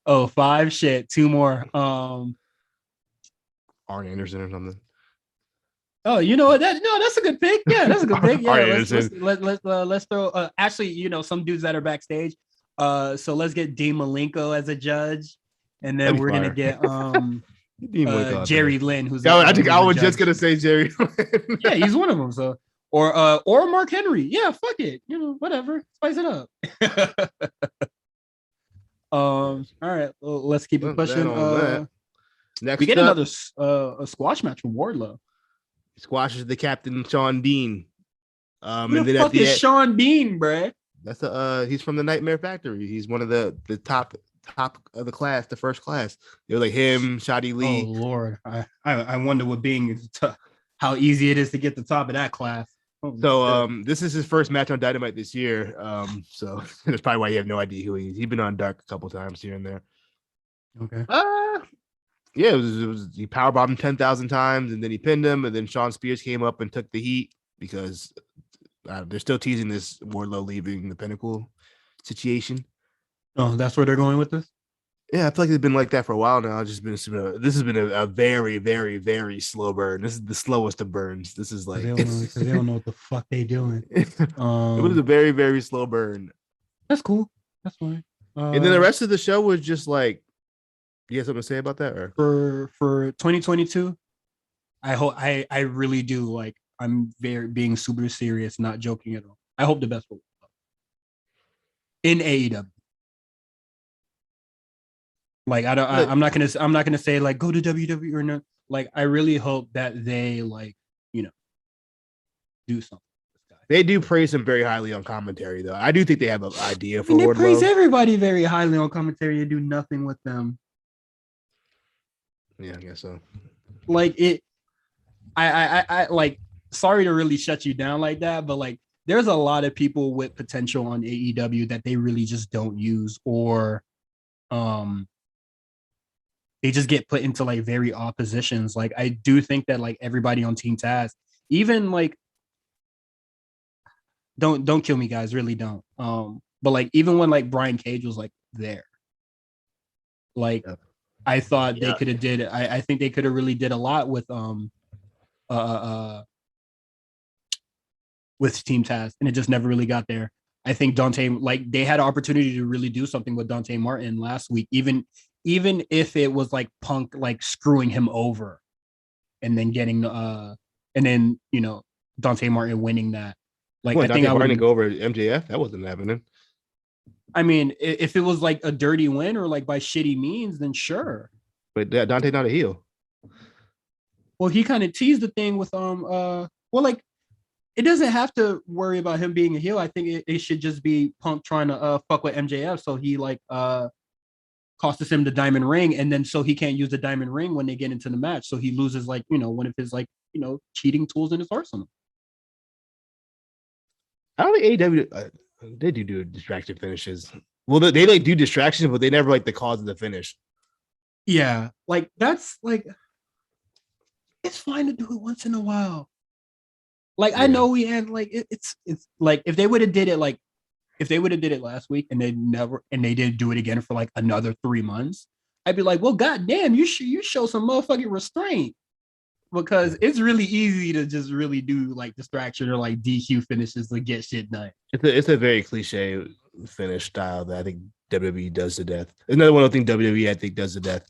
[SPEAKER 1] Oh, 5? Shit, 2 more.
[SPEAKER 2] Arn Anderson or something.
[SPEAKER 1] Oh, you know what? That's a good pick. Yeah, that's a good pick. Yeah, let's throw. Actually, some dudes that are backstage. So let's get Dean Malenko as a judge, and then we're gonna get Jerry Lynn, who's.
[SPEAKER 2] I think I was just gonna say Jerry Lynn.
[SPEAKER 1] Yeah, he's one of them. So or Mark Henry. Yeah, fuck it. Whatever. Spice it up. All right. Well, let's keep it pushing.
[SPEAKER 2] Next,
[SPEAKER 1] we get another a squash match from Wardlow.
[SPEAKER 2] Squashes the captain Sean Dean.
[SPEAKER 1] Who and the fuck is Sean Dean, bruh?
[SPEAKER 2] That's he's from the Nightmare Factory. He's one of the top of the class, the first class. It was like him, Shotty Lee.
[SPEAKER 1] Oh Lord, I wonder what being how easy it is to get the top of that class.
[SPEAKER 2] So this is his first match on Dynamite this year. So that's probably why you have no idea who he is. He's been on Dark a couple times here and there.
[SPEAKER 1] Okay.
[SPEAKER 2] Yeah, it was he powerbombed him 10,000 times, and then he pinned him, and then Sean Spears came up and took the heat because they're still teasing this Wardlow leaving the Pinnacle situation.
[SPEAKER 1] Oh, that's where they're going with this?
[SPEAKER 2] Yeah, I feel like it's been like that for a while now. This has been a very, very, very slow burn. This is the slowest of burns. This is like
[SPEAKER 1] they don't know what the fuck they doing.
[SPEAKER 2] It was a very, very slow burn.
[SPEAKER 1] That's cool. That's fine.
[SPEAKER 2] And then the rest of the show was just like, you have something to say about that?
[SPEAKER 1] Or for 2022, I hope I really do. Like, I'm being super serious, not joking at all. I hope the best for in AEW. Like, I'm not gonna say like go to WWE or not. Like, I really hope that they do something.
[SPEAKER 2] They do praise him very highly on commentary, though. I do think they have an idea for Wardlow.
[SPEAKER 1] They praise everybody very highly on commentary and do nothing with them.
[SPEAKER 2] Yeah, I guess so.
[SPEAKER 1] Like it, I like. Sorry to really shut you down like that, but like, there's a lot of people with potential on AEW that they really just don't use, or they just get put into like very odd positions. Like, I do think that like everybody on Team Taz, even like, don't kill me, guys, really don't. But like, even when like Brian Cage was like there, like. Yeah. I thought they could have did it. I think they could have really did a lot with Team Taz, and it just never really got there. I think Dante, like, they had an opportunity to really do something with Dante Martin last week, even if it was like Punk like screwing him over, and then getting Dante Martin winning that. Like, I think I would
[SPEAKER 2] go over MJF. That wasn't happening.
[SPEAKER 1] I mean, if it was like a dirty win or like by shitty means, then sure.
[SPEAKER 2] But Dante not a heel.
[SPEAKER 1] Well, he kind of teased the thing with like, it doesn't have to worry about him being a heel. I think it should just be Punk trying to fuck with MJF, so he like costs him the diamond ring, and then so he can't use the diamond ring when they get into the match, so he loses like one of his like cheating tools in his arsenal.
[SPEAKER 2] I don't think AEW they do distraction finishes. Well, they like do distractions, but they never like the cause of the finish.
[SPEAKER 1] Yeah, like that's like it's fine to do it once in a while. Like I know we had like it's like if they would have did it like if they would have did it last week and they didn't do it again for like another 3 months, I'd be like, well, goddamn, you show some motherfucking restraint because it's really easy to just really do like distraction or like DQ finishes to get shit done.
[SPEAKER 2] It's a very cliche finish style that I think WWE does to death. There's another one I think WWE I think does to death.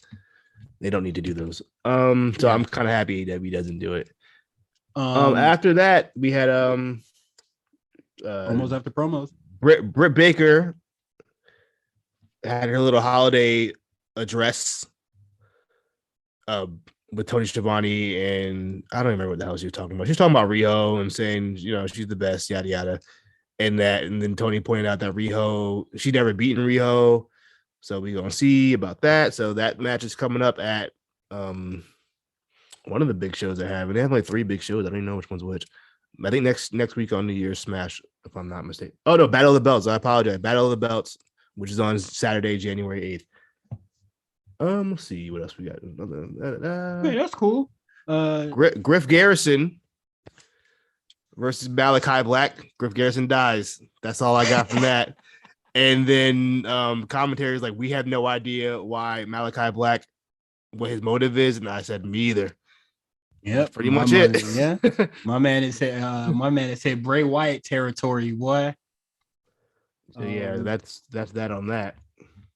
[SPEAKER 2] They don't need to do those. So yeah. I'm kind of happy AEW doesn't do it. After that, we had
[SPEAKER 1] promos after promos.
[SPEAKER 2] Britt Baker had her little holiday address with Tony Schiavone, and I don't remember what the hell she was talking about. She was talking about Riho and saying, you know, she's the best, yada yada, and then Tony pointed out that Riho, she never beaten Riho, so we're gonna see about that. So that match is coming up at one of the big shows they have. They have like 3 big shows. I don't even know which one's which. I think next week on New Year's Smash, if I'm not mistaken. Oh no, Battle of the Belts. I apologize. Battle of the Belts, which is on Saturday, January 8th. Let's see what else we got.
[SPEAKER 1] Hey, that's cool.
[SPEAKER 2] Griff Garrison versus Malachi Black. Griff Garrison dies. That's all I got from that. And then commentary is like, we have no idea why Malachi Black, what his motive is, and I said, me either.
[SPEAKER 1] Yeah,
[SPEAKER 2] pretty much it.
[SPEAKER 1] Yeah, my man is said Bray Wyatt territory, boy.
[SPEAKER 2] So yeah, that's that on that.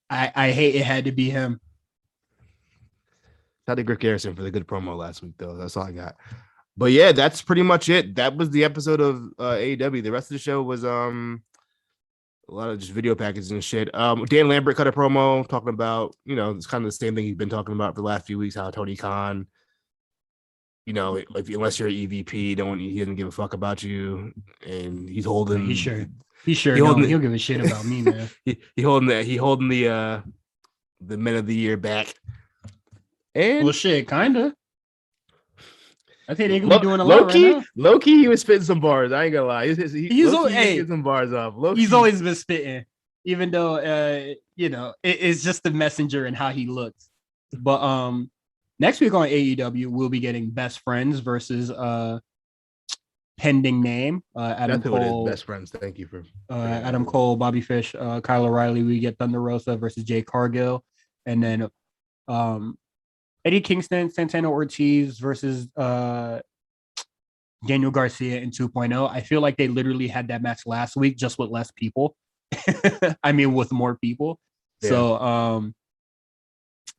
[SPEAKER 1] I hate it had to be him.
[SPEAKER 2] Shout out to Griff Garrison for the good promo last week, though. That's all I got. But yeah, that's pretty much it. That was the episode of AEW. The rest of the show was a lot of just video packages and shit. Dan Lambert cut a promo talking about, you know, it's kind of the same thing he's been talking about for the last few weeks, how Tony Khan, you know, like unless you're an EVP, he doesn't give a fuck about you, and he's holding. He'll give a shit about me, man. he holding the Men of the Year back. And
[SPEAKER 1] well, shit, kinda. I think they're gonna be doing a lot right now.
[SPEAKER 2] Low key, he was spitting some bars. I ain't gonna lie. He's always getting some bars off.
[SPEAKER 1] He's always been spitting, even though you know, it's just the messenger and how he looks. But next week on AEW, we'll be getting Best Friends versus pending name. Adam Cole.
[SPEAKER 2] Best Friends. Thank you for
[SPEAKER 1] Adam Cole, Bobby Fish, Kyle O'Reilly. We get Thunder Rosa versus Jay Cargill, and then Eddie Kingston, Santana Ortiz versus Daniel Garcia in 2.0. I feel like they literally had that match last week, just with less people. I mean, with more people. Yeah. So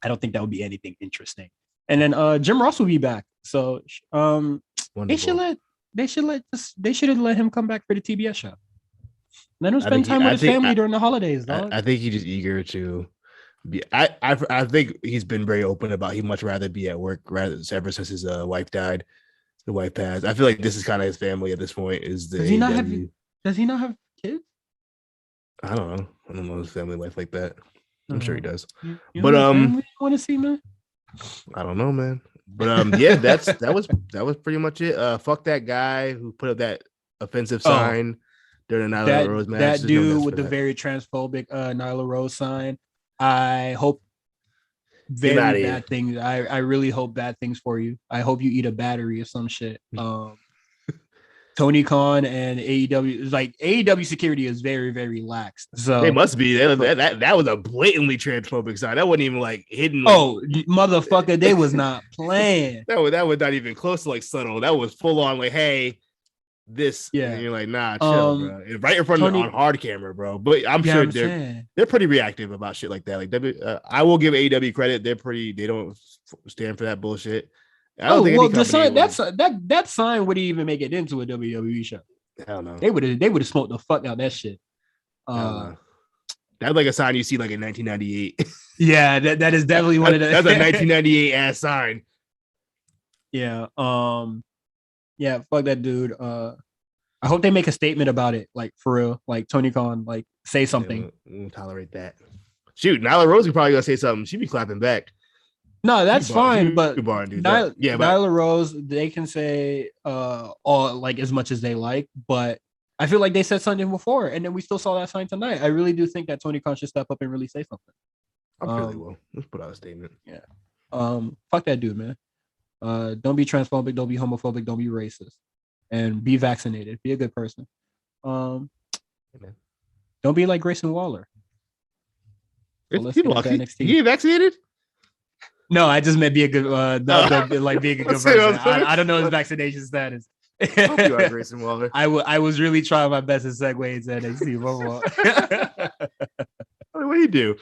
[SPEAKER 1] I don't think that would be anything interesting. And then Jim Ross will be back. So they should have let him come back for the TBS show. Let him spend time with his family during the holidays, dog.
[SPEAKER 2] I think he's just eager to be. I think he's been very open about he'd much rather be at work ever since his wife died. The wife passed. I feel like this is kind of his family at this point. Does he not
[SPEAKER 1] have kids?
[SPEAKER 2] I don't know. I don't know his family life like that. I'm sure he does.
[SPEAKER 1] You want to see, man?
[SPEAKER 2] I don't know, man. But yeah, that was pretty much it. Fuck that guy who put up that offensive sign during the Nyla Rose match.
[SPEAKER 1] That dude with the very transphobic Nyla Rose sign. I hope very bad things. I really hope bad things for you. I hope you eat a battery or some shit. Tony Khan and AEW, like AEW security is very, very lax. So
[SPEAKER 2] they must be. That was a blatantly transphobic sign. That wasn't even like hidden. Like,
[SPEAKER 1] motherfucker, they was not playing.
[SPEAKER 2] that was not even close to like subtle. That was full on like, hey, this. Yeah, and you're like, nah, chill, bro. Right in front of on hard camera, bro. But I'm sure they're pretty reactive about shit like that. Like I will give AEW credit. They don't stand for that bullshit. I don't think
[SPEAKER 1] the sign that sign wouldn't even make it into a WWE show.
[SPEAKER 2] Hell no.
[SPEAKER 1] They would have smoked the fuck out that shit.
[SPEAKER 2] That's like a sign you see like in 1998.
[SPEAKER 1] Yeah, that is definitely one of the.
[SPEAKER 2] That's a 1998 ass sign.
[SPEAKER 1] Yeah. Yeah. Fuck that dude. I hope they make a statement about it, like for real. Like Tony Khan, like say something.
[SPEAKER 2] We won't tolerate that. Shoot, Nyla Rose is probably gonna say something. She'd be clapping back.
[SPEAKER 1] No, that's fine, but Nyla Rose, they can say all like as much as they like, but I feel like they said something before, and then we still saw that sign tonight. I really do think that Tony Khan should step up and really say something.
[SPEAKER 2] I'm sure they will. Let's put out a statement.
[SPEAKER 1] Yeah. Fuck that dude, man. Don't be transphobic. Don't be homophobic. Don't be racist. And be vaccinated. Be a good person. Don't be like Grayson Waller. So let's get into NXT.
[SPEAKER 2] You get vaccinated?
[SPEAKER 1] No, I just meant be a good. Don't be like being a good person. I don't know his vaccination status.
[SPEAKER 2] Grayson Waller.
[SPEAKER 1] I was really trying my best to segue into NXT.
[SPEAKER 2] What do you do?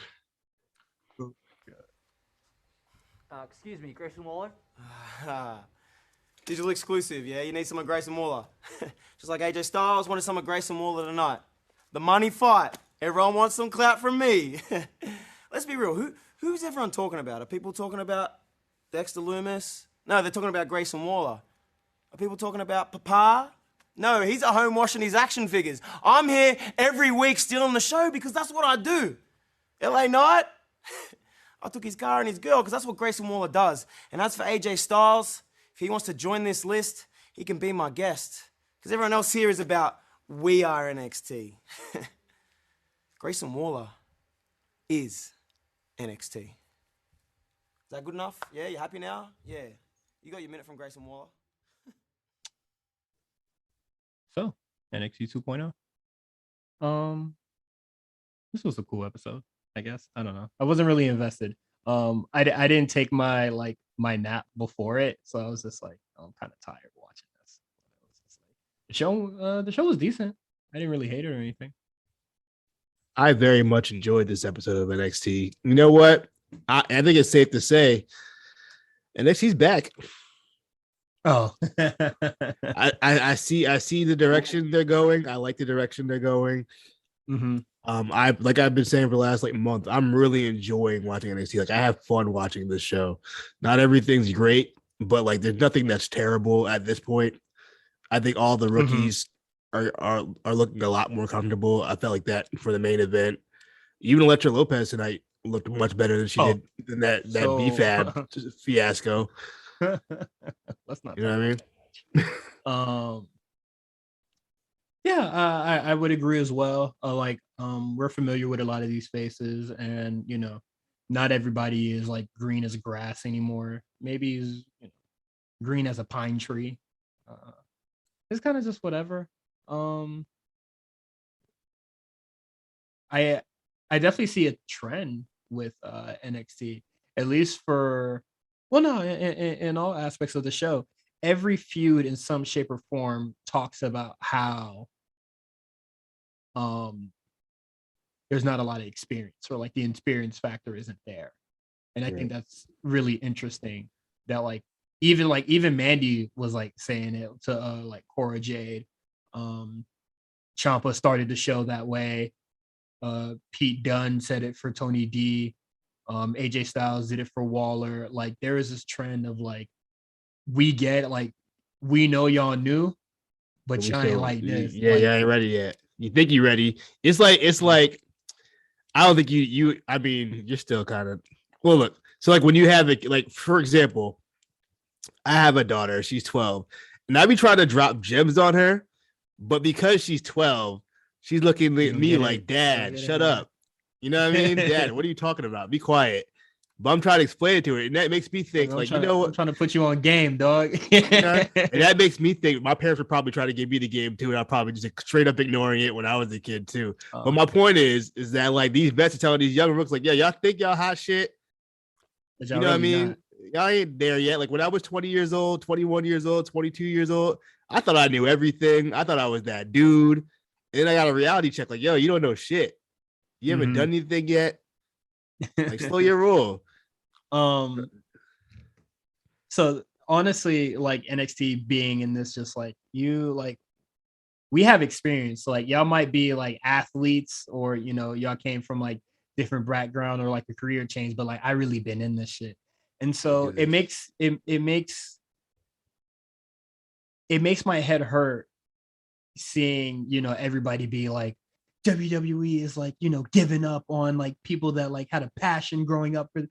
[SPEAKER 4] Excuse me, Grayson Waller? Digital exclusive, yeah? You need some of Grayson Waller. Just like AJ Styles wanted some of Grayson Waller tonight. The money fight. Everyone wants some clout from me. Let's be real. Who's everyone talking about? Are people talking about Dexter Lumis? No, they're talking about Grayson Waller. Are people talking about Papa? No, he's at home washing his action figures. I'm here every week stealing the show because that's what I do. LA Knight? I took his car and his girl because that's what Grayson Waller does. And as for AJ Styles, if he wants to join this list, he can be my guest. Because everyone else here is about We Are NXT. Grayson Waller is NXT. Is that good enough? Yeah, you happy now? Yeah. You got your minute from Grayson Waller.
[SPEAKER 1] So, NXT 2.0. This was a cool episode, I guess. I don't know. I wasn't really invested. I didn't take my nap before it, so I was just like, I'm kind of tired watching this. The show was decent. I didn't really hate it or anything.
[SPEAKER 2] I very much enjoyed this episode of NXT. You know what? I think it's safe to say NXT's back.
[SPEAKER 1] Oh,
[SPEAKER 2] I see the direction they're going. I like the direction they're going.
[SPEAKER 1] Mm-hmm.
[SPEAKER 2] I've been saying for the last month, I'm really enjoying watching NXT. Like I have fun watching this show. Not everything's great, but there's nothing that's terrible at this point. I think all the rookies are looking a lot more comfortable. I felt like that for the main event. Even Elektra Lopez tonight looked much better than she did in that BFAB fiasco.
[SPEAKER 1] Let's not.
[SPEAKER 2] You know what I mean?
[SPEAKER 1] Yeah, I would agree as well. We're familiar with a lot of these faces, and not everybody is green as grass anymore. Maybe is green as a pine tree. It's kind of just whatever. I definitely see a trend with NXT, at least for in all aspects of the show. Every feud in some shape or form talks about how there's not a lot of experience, or the experience factor isn't there. And I think that's really interesting that even Mandy was saying it to Cora Jade. Ciampa started the show that way. Pete Dunne said it for Tony D. AJ Styles did it for Waller. There is this trend of we get we know y'all knew, but y'all ain't like this.
[SPEAKER 2] Yeah, you ain't ready yet. You think you're ready. It's like I don't think you I mean, you're still kind of look. So when you have it, for example, I have a daughter, she's 12, and I be trying to drop gems on her, but because she's 12, she's looking at me like, Dad, shut up. You know what I mean? Dad, what are you talking about? Be quiet. But I'm trying to explain it to her, and that makes me think,
[SPEAKER 1] I'm trying to put you on game, dog.
[SPEAKER 2] And that makes me think my parents would probably try to give me the game too, and I'll probably just straight up ignoring it when I was a kid too. But my point is that these vets are telling these young rooks, yeah, y'all think y'all hot shit. You know what I mean? Not. Y'all ain't there yet. When I was 20 years old, 21 years old, 22 years old, I thought I knew everything. I thought I was that dude. And then I got a reality check, yo, you don't know shit. You haven't done anything yet. Slow your roll.
[SPEAKER 1] So honestly, NXT being in this, just we have experience. Y'all might be athletes, or y'all came from different background, or a career change, but I really been in this shit. And so it makes my head hurt seeing everybody be WWE is giving up on people that had a passion growing up for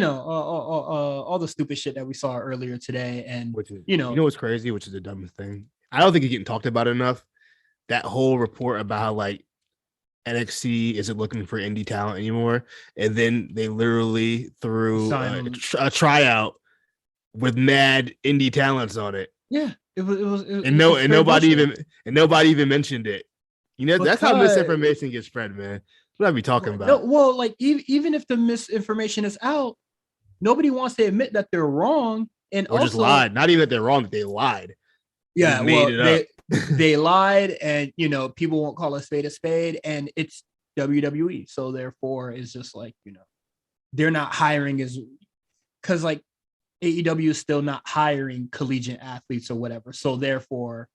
[SPEAKER 1] all the stupid shit that we saw earlier today. And
[SPEAKER 2] which is, you know what's crazy, which is the dumbest thing. I don't think it's getting talked about enough. that whole report about how like NXT isn't looking for indie talent anymore, and then they literally threw a tryout with mad indie talents on it.
[SPEAKER 1] Yeah,
[SPEAKER 2] and nobody even mentioned it. You know, that's how misinformation gets spread, man. What I be talking about?
[SPEAKER 1] No, well, like even if the misinformation is out, nobody wants to admit that they're wrong, and
[SPEAKER 2] or also, just lied. Not even that they're wrong; they lied.
[SPEAKER 1] Yeah, they lied, and people won't call a spade, and it's WWE, so therefore it's just like they're not hiring as because like AEW is still not hiring collegiate athletes or whatever, so therefore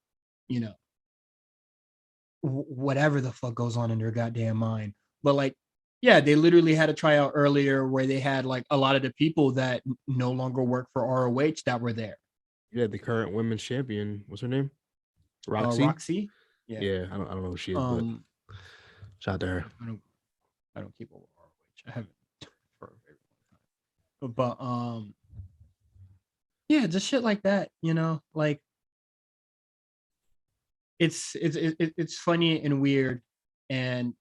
[SPEAKER 1] whatever the fuck goes on in their goddamn mind. But like, yeah, they literally had a tryout earlier where they had like a lot of the people that no longer work for ROH that were there.
[SPEAKER 2] Yeah, the current women's champion. What's her name?
[SPEAKER 1] Roxy.
[SPEAKER 2] Yeah, I don't know who she is, but shout out to her.
[SPEAKER 1] I don't keep up with ROH. I haven't for a very long time. But yeah, just shit like that, like it's funny and weird, and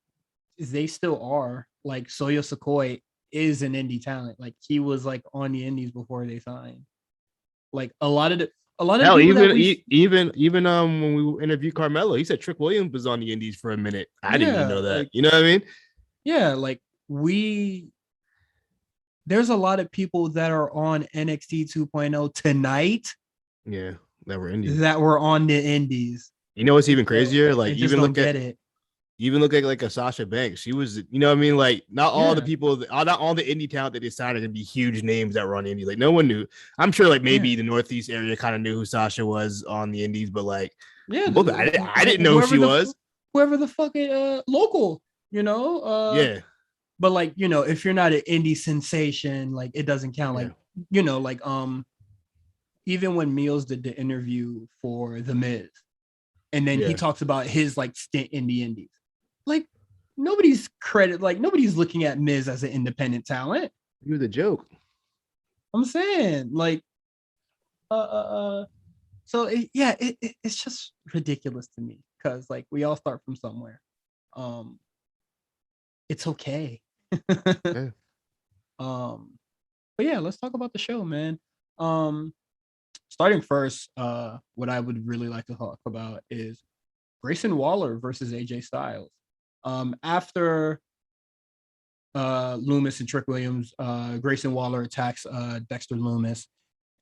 [SPEAKER 1] they still are. Like Soya Sikoy is an indie talent. Like he was like on the indies before they signed. Like a lot of
[SPEAKER 2] Hell, even when we interviewed Carmelo, he said Trick Williams was on the indies for a minute. I didn't even know that. Like, you know what I mean?
[SPEAKER 1] Yeah, like there's a lot of people that are on NXT 2.0 tonight.
[SPEAKER 2] Yeah, that were indies.
[SPEAKER 1] That were on the indies.
[SPEAKER 2] You know what's even crazier? Like
[SPEAKER 1] even look at it.
[SPEAKER 2] Even look at like a Sasha Banks. She was, you know what I mean? Like not all the people, not all the indie talent that they signed are gonna be huge names that were on indie. Like no one knew. I'm sure like maybe the Northeast area kind of knew who Sasha was on the indies, but like I didn't know who she was.
[SPEAKER 1] Whoever the fucking local,
[SPEAKER 2] yeah.
[SPEAKER 1] But like, if you're not an indie sensation, like it doesn't count. Like, like even when Meals did the interview for The Miz, and then he talks about his like stint in the indies. Like nobody's looking at Miz as an independent talent.
[SPEAKER 2] He was a joke.
[SPEAKER 1] I'm saying like, so it's just ridiculous to me because like we all start from somewhere. It's okay.
[SPEAKER 2] Yeah.
[SPEAKER 1] But yeah, let's talk about the show, man. Starting first, what I would really like to talk about is Grayson Waller versus AJ Styles. After Loomis and Trick Williams, Grayson Waller attacks Dexter Loomis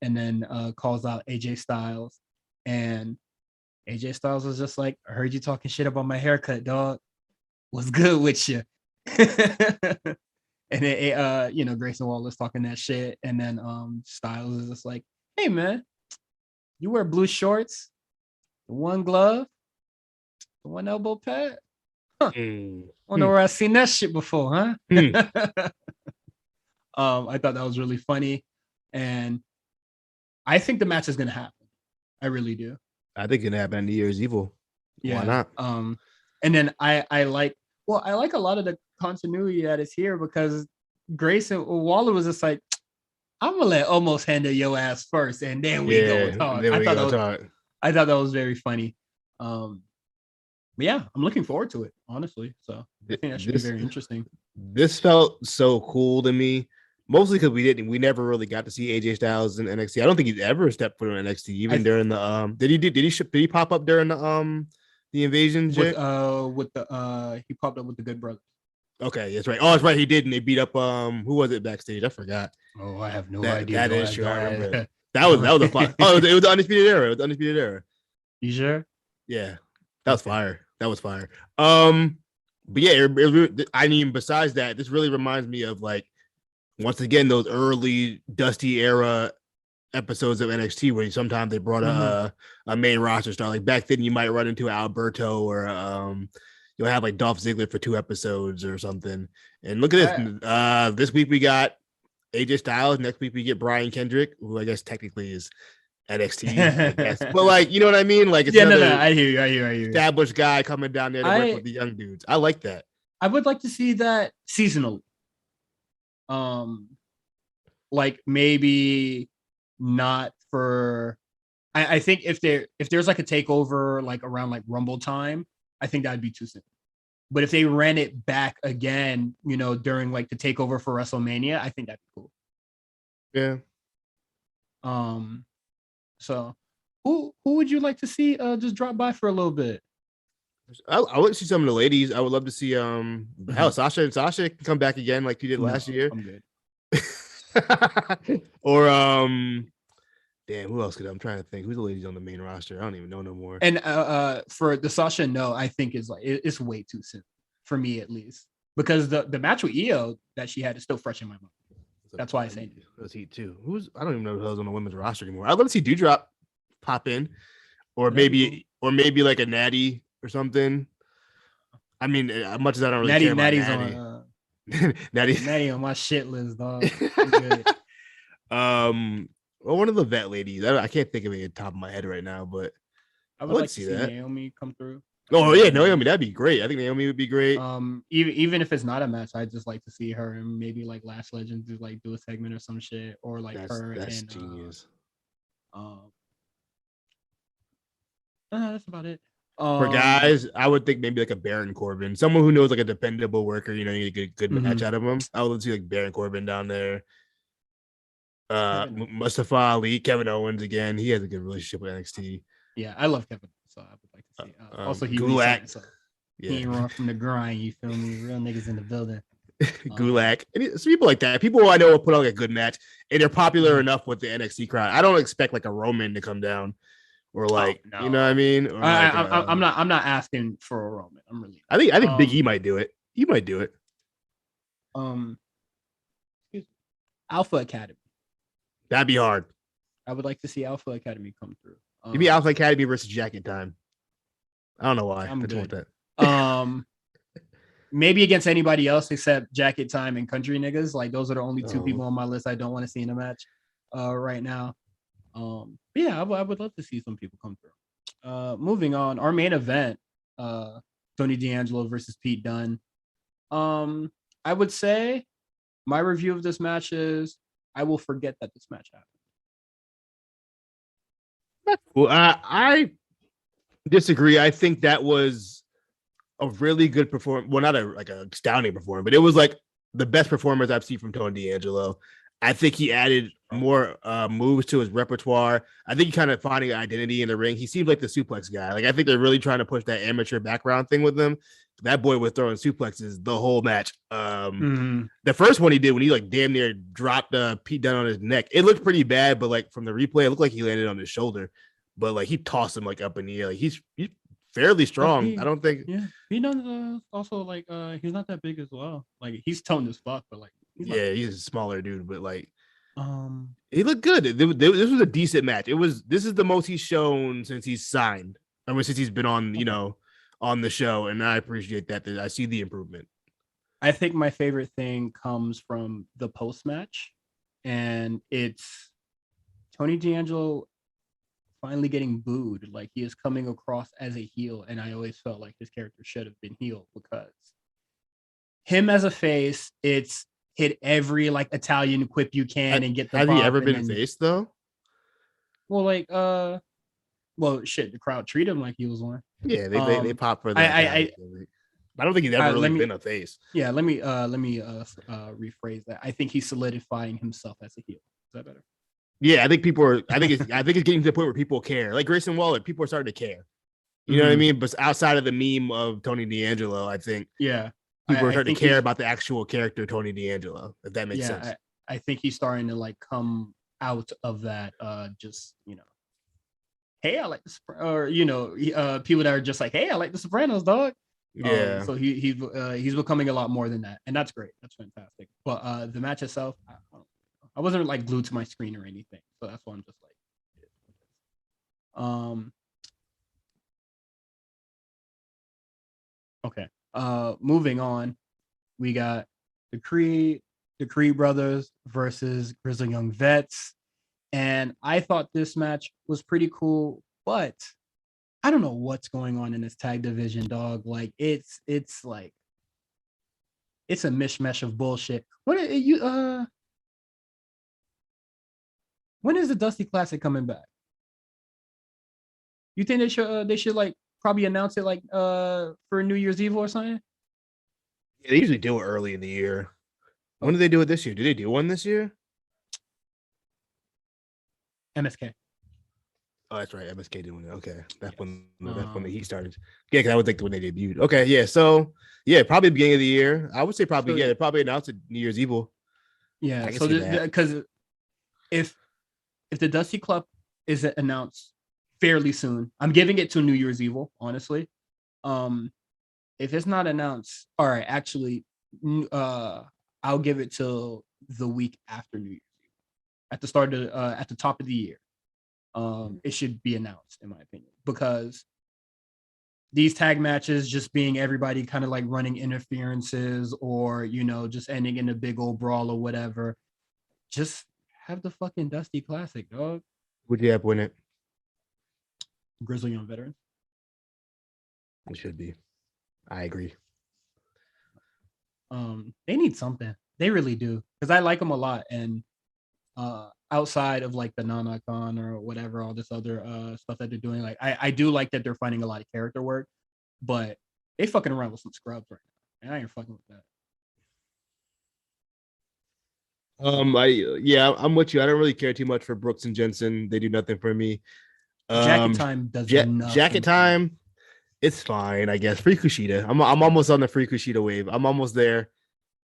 [SPEAKER 1] and then calls out AJ Styles. And AJ Styles was just like, I heard you talking shit about my haircut, dog. What's good with you? And then Grayson Waller's talking that shit. And then Styles is just like, hey man, you wear blue shorts, the one glove, the one elbow pad. Huh. Wonder where I seen that shit before, huh? I thought that was really funny, and I think the match is gonna happen. I really do.
[SPEAKER 2] I think it's gonna happen in New Year's Evil. Yeah. Why not?
[SPEAKER 1] And then I like a lot of the continuity that is here because Grayson Waller was just like, I'm gonna let Omos handle your ass first, and then we go talk. I thought that was very funny. But yeah, I'm looking forward to it, honestly. So I think that should be very interesting.
[SPEAKER 2] This felt so cool to me, mostly because we never really got to see AJ Styles in NXT. I don't think he's ever stepped foot in NXT, even during the did he pop up during the invasion?
[SPEAKER 1] He popped up with the Good Brothers.
[SPEAKER 2] Okay, that's right. Oh, that's right. He did, and they beat up who was it backstage? I forgot.
[SPEAKER 1] Oh, I have no idea.
[SPEAKER 2] That is true. I remember. That was a fun. Oh, it was the Undisputed Era. It was the Undisputed Era.
[SPEAKER 1] You sure?
[SPEAKER 2] Yeah, that was fire. That was fire. But yeah, I mean, besides that, this really reminds me of like once again those early Dusty era episodes of NXT where sometimes they brought a main roster star. Like back then, you might run into Alberto or you'll have like Dolph Ziggler for 2 episodes or something. And look at this. This week we got AJ Styles. Next week we get Brian Kendrick, who I guess technically is NXT. I guess. But like, you know what I mean? Like, it's
[SPEAKER 1] I hear you.
[SPEAKER 2] Established guy coming down there to work with the young dudes. I like that.
[SPEAKER 1] I would like to see that seasonally. Like maybe not for. I think if there's like a takeover like around like Rumble time, I think that'd be too soon. But if they ran it back again, during like the takeover for WrestleMania, I think that'd be cool.
[SPEAKER 2] Yeah.
[SPEAKER 1] So who would you like to see just drop by for a little bit?
[SPEAKER 2] I would see some of the ladies. I would love to see Sasha can come back again like he did last year.
[SPEAKER 1] I'm good.
[SPEAKER 2] Or damn, who else could I'm trying to think who's the ladies on the main roster? I don't even know no more.
[SPEAKER 1] And for the Sasha, no, I think is like it's way too soon for me at least, because the match with Io that she had is still fresh in my mind. That's why I say
[SPEAKER 2] it was Heat too. I don't even know who's on the women's roster anymore. I'd love to see Doudrop pop in, or maybe like a Natty or something. I mean, as much as I don't really care about Natty.
[SPEAKER 1] Natty on my shit list, dog.
[SPEAKER 2] Well, one of the vet ladies. I can't think of it at the top of my head right now, but
[SPEAKER 1] I would like to see that. Naomi come through.
[SPEAKER 2] Oh yeah, Naomi, that'd be great. I think Naomi would be great.
[SPEAKER 1] Even if it's not a match, I'd just like to see her and maybe like Last Legend do a segment or some shit, or like that's
[SPEAKER 2] genius.
[SPEAKER 1] That's about it.
[SPEAKER 2] For guys, I would think maybe like a Baron Corbin, someone who knows like a dependable worker. You get a good match out of him. I would see like Baron Corbin down there. Mustafa Ali, Kevin Owens again. He has a good relationship with NXT.
[SPEAKER 1] Yeah, I love Kevin, so I would like to see. Also, he
[SPEAKER 2] Gulak.
[SPEAKER 1] So he ain't run from the grind. You feel me? Real niggas in the building.
[SPEAKER 2] Gulak. And some people like that. People I know will put on like a good match, and they're popular enough with the NXT crowd. I don't expect like a Roman to come down, or like you know what I mean. Or
[SPEAKER 1] I'm not asking for a Roman. I'm really.
[SPEAKER 2] I think Big E might do it. He might do it.
[SPEAKER 1] Alpha Academy.
[SPEAKER 2] That'd be hard.
[SPEAKER 1] I would like to see Alpha Academy come through.
[SPEAKER 2] It'd be Alpha Academy versus Jacket Time. I don't know why.
[SPEAKER 1] I'm good with that. Maybe against anybody else except Jacket Time and Country Niggas. Like those are the only two people on my list I don't want to see in a match right now. Yeah, I would love to see some people come through. Moving on, our main event, Tony D'Angelo versus Pete Dunne. I would say my review of this match is I will forget that this match happened.
[SPEAKER 2] Well, I disagree. I think that was a really good performance. Well, not a astounding performance, but it was like the best performance I've seen from Tony D'Angelo. I think he added more moves to his repertoire. I think he kind of finding an identity in the ring. He seems like the suplex guy. Like I think they're really trying to push that amateur background thing with him. That boy was throwing suplexes the whole match. The first one he did when he like damn near dropped Pete Dunne on his neck. It looked pretty bad, but like from the replay, it looked like he landed on his shoulder. But like he tossed him like up in the air. Like he's fairly strong. I don't think.
[SPEAKER 1] Yeah, Pete Dunne also like he's not that big as well. Like he's toned as fuck, but like
[SPEAKER 2] he's a smaller dude. But like he looked good. This was a decent match. This is the most he's shown since he's signed. I mean, since he's been on on the show, and I appreciate that I see the improvement.
[SPEAKER 1] I think my favorite thing comes from the post match, and it's Tony D'Angelo finally getting booed. Like he is coming across as a heel, and I always felt like his character should have been heel because him as a face, it's hit every like Italian quip you can and get the.
[SPEAKER 2] Has he ever been face though?
[SPEAKER 1] Well, like shit, the crowd treat him like he was one.
[SPEAKER 2] Yeah, they pop for that. I don't think he's ever really been a face.
[SPEAKER 1] Yeah, let me rephrase that. I think he's solidifying himself as a heel. Is that better?
[SPEAKER 2] Yeah, I think it's getting to the point where people care. Like Grayson Waller, people are starting to care. You know what I mean? But outside of the meme of Tony D'Angelo, I think people are starting to care about the actual character Tony D'Angelo. If that makes sense.
[SPEAKER 1] I think he's starting to like come out of that. Hey, I like the or people that are just like, hey, I like the Sopranos, dog.
[SPEAKER 2] Yeah.
[SPEAKER 1] So he's becoming a lot more than that, and that's great. That's fantastic. But the match itself, I wasn't like glued to my screen or anything, so that's why I'm just like, okay. Moving on, we got the Creed brothers versus Grizzly Young Vets. And I thought this match was pretty cool, but I don't know what's going on in this tag division, dog. Like it's like it's a mishmash of bullshit. When is the Dusty Classic coming back? You think they should like probably announce it like for New Year's Eve or something.
[SPEAKER 2] Yeah, they usually do it early in the year. When did they do it this year? Did they do one this year?
[SPEAKER 1] MSK.
[SPEAKER 2] Oh, that's right. MSK doing it. Okay, that's when the heat started. Yeah, because I would think when they debuted. Okay, yeah. So yeah, probably the beginning of the year. I would say probably they probably announced it New Year's Eve.
[SPEAKER 1] Yeah. So because if the Dusty Club is announced fairly soon, I'm giving it to New Year's Eve. Honestly, if it's not announced, all right. Actually, I'll give it till the week after New Year's Eve, at the start of at the top of the year. It should be announced, in my opinion, because these tag matches just being everybody kind of like running interferences or, just ending in a big old brawl or whatever. Just have the fucking Dusty Classic, dog.
[SPEAKER 2] Would you have win it?
[SPEAKER 1] Grizzly Young Veterans.
[SPEAKER 2] It should be. I agree.
[SPEAKER 1] They need something. They really do, because I like them a lot, and outside of like the non-icon or whatever, all this other stuff that they're doing, like I do like that they're finding a lot of character work, but they fucking around with some scrubs right now, and I ain't fucking with that.
[SPEAKER 2] I'm with you. I don't really care too much for Brooks and Jensen. They do nothing for me.
[SPEAKER 1] Jacket Time does nothing.
[SPEAKER 2] Jacket Time, it's fine, I guess. Free Kushida. I'm almost on the Free Kushida wave. I'm almost there.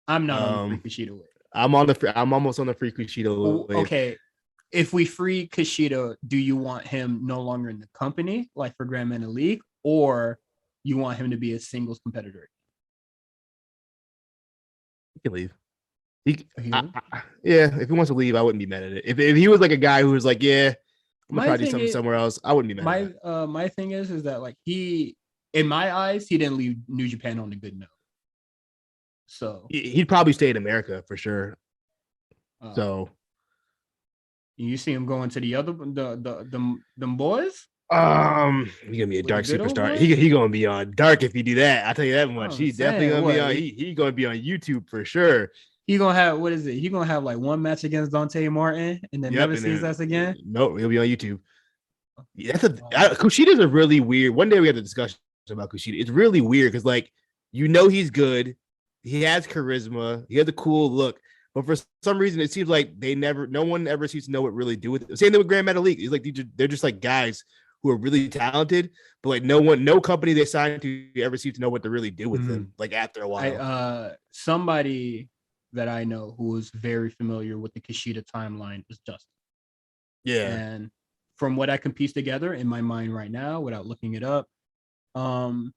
[SPEAKER 1] I'm not on the Free Kushida wave.
[SPEAKER 2] I'm almost on the Free Kushida wave.
[SPEAKER 1] Okay. If we free Kushida, do you want him no longer in the company, like for Grand Metalik, or you want him to be a singles competitor?
[SPEAKER 2] He can leave. Yeah, if he wants to leave, I wouldn't be mad at it. If he was like a guy who was like, yeah, I'm gonna try to do something somewhere else, I wouldn't be mad at it.
[SPEAKER 1] My thing is that like he, in my eyes, he didn't leave New Japan on a good note. So
[SPEAKER 2] he'd probably stay in America for sure. So
[SPEAKER 1] you see him going to the other them boys.
[SPEAKER 2] He's gonna be a dark superstar. He gonna be on dark if he do that. I'll tell you that much. He's definitely gonna be on. He gonna be on YouTube for sure.
[SPEAKER 1] He gonna have He gonna have like one match against Dante Martin and then never sees us again.
[SPEAKER 2] Nope, he'll be on YouTube. Kushida's a really weird. One day we had a discussion about Kushida. It's really weird because like he's good. He has charisma. He has a cool look. But for some reason, it seems like no one ever seems to know what really do with it. Same thing with Grand Metalik. It's like they're just like guys who are really talented, but like no company they sign to ever seems to know what to really do with them. Like after a while,
[SPEAKER 1] somebody that I know who is very familiar with the Kushida timeline is Justin.
[SPEAKER 2] Yeah,
[SPEAKER 1] and from what I can piece together in my mind right now, without looking it up, in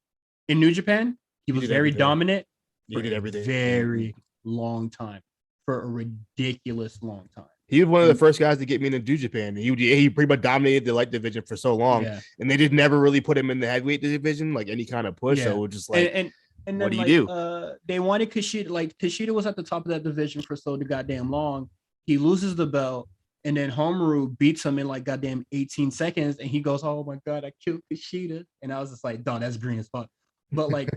[SPEAKER 1] New Japan, he was very dominant.
[SPEAKER 2] He did everything
[SPEAKER 1] very long time. For a ridiculous long time.
[SPEAKER 2] He was one of the first guys to get me into New Japan. He pretty much dominated the light division for so long, and they just never really put him in the heavyweight division, like any kind of push. So it was just like, and then, what do you do?
[SPEAKER 1] They wanted Kushida. Like Kushida was at the top of that division for so goddamn long. He loses the belt, and then Homaru beats him in like goddamn 18 seconds, and he goes, "Oh my god, I killed Kushida!" And I was just like, "Dog, that's green as fuck." But like.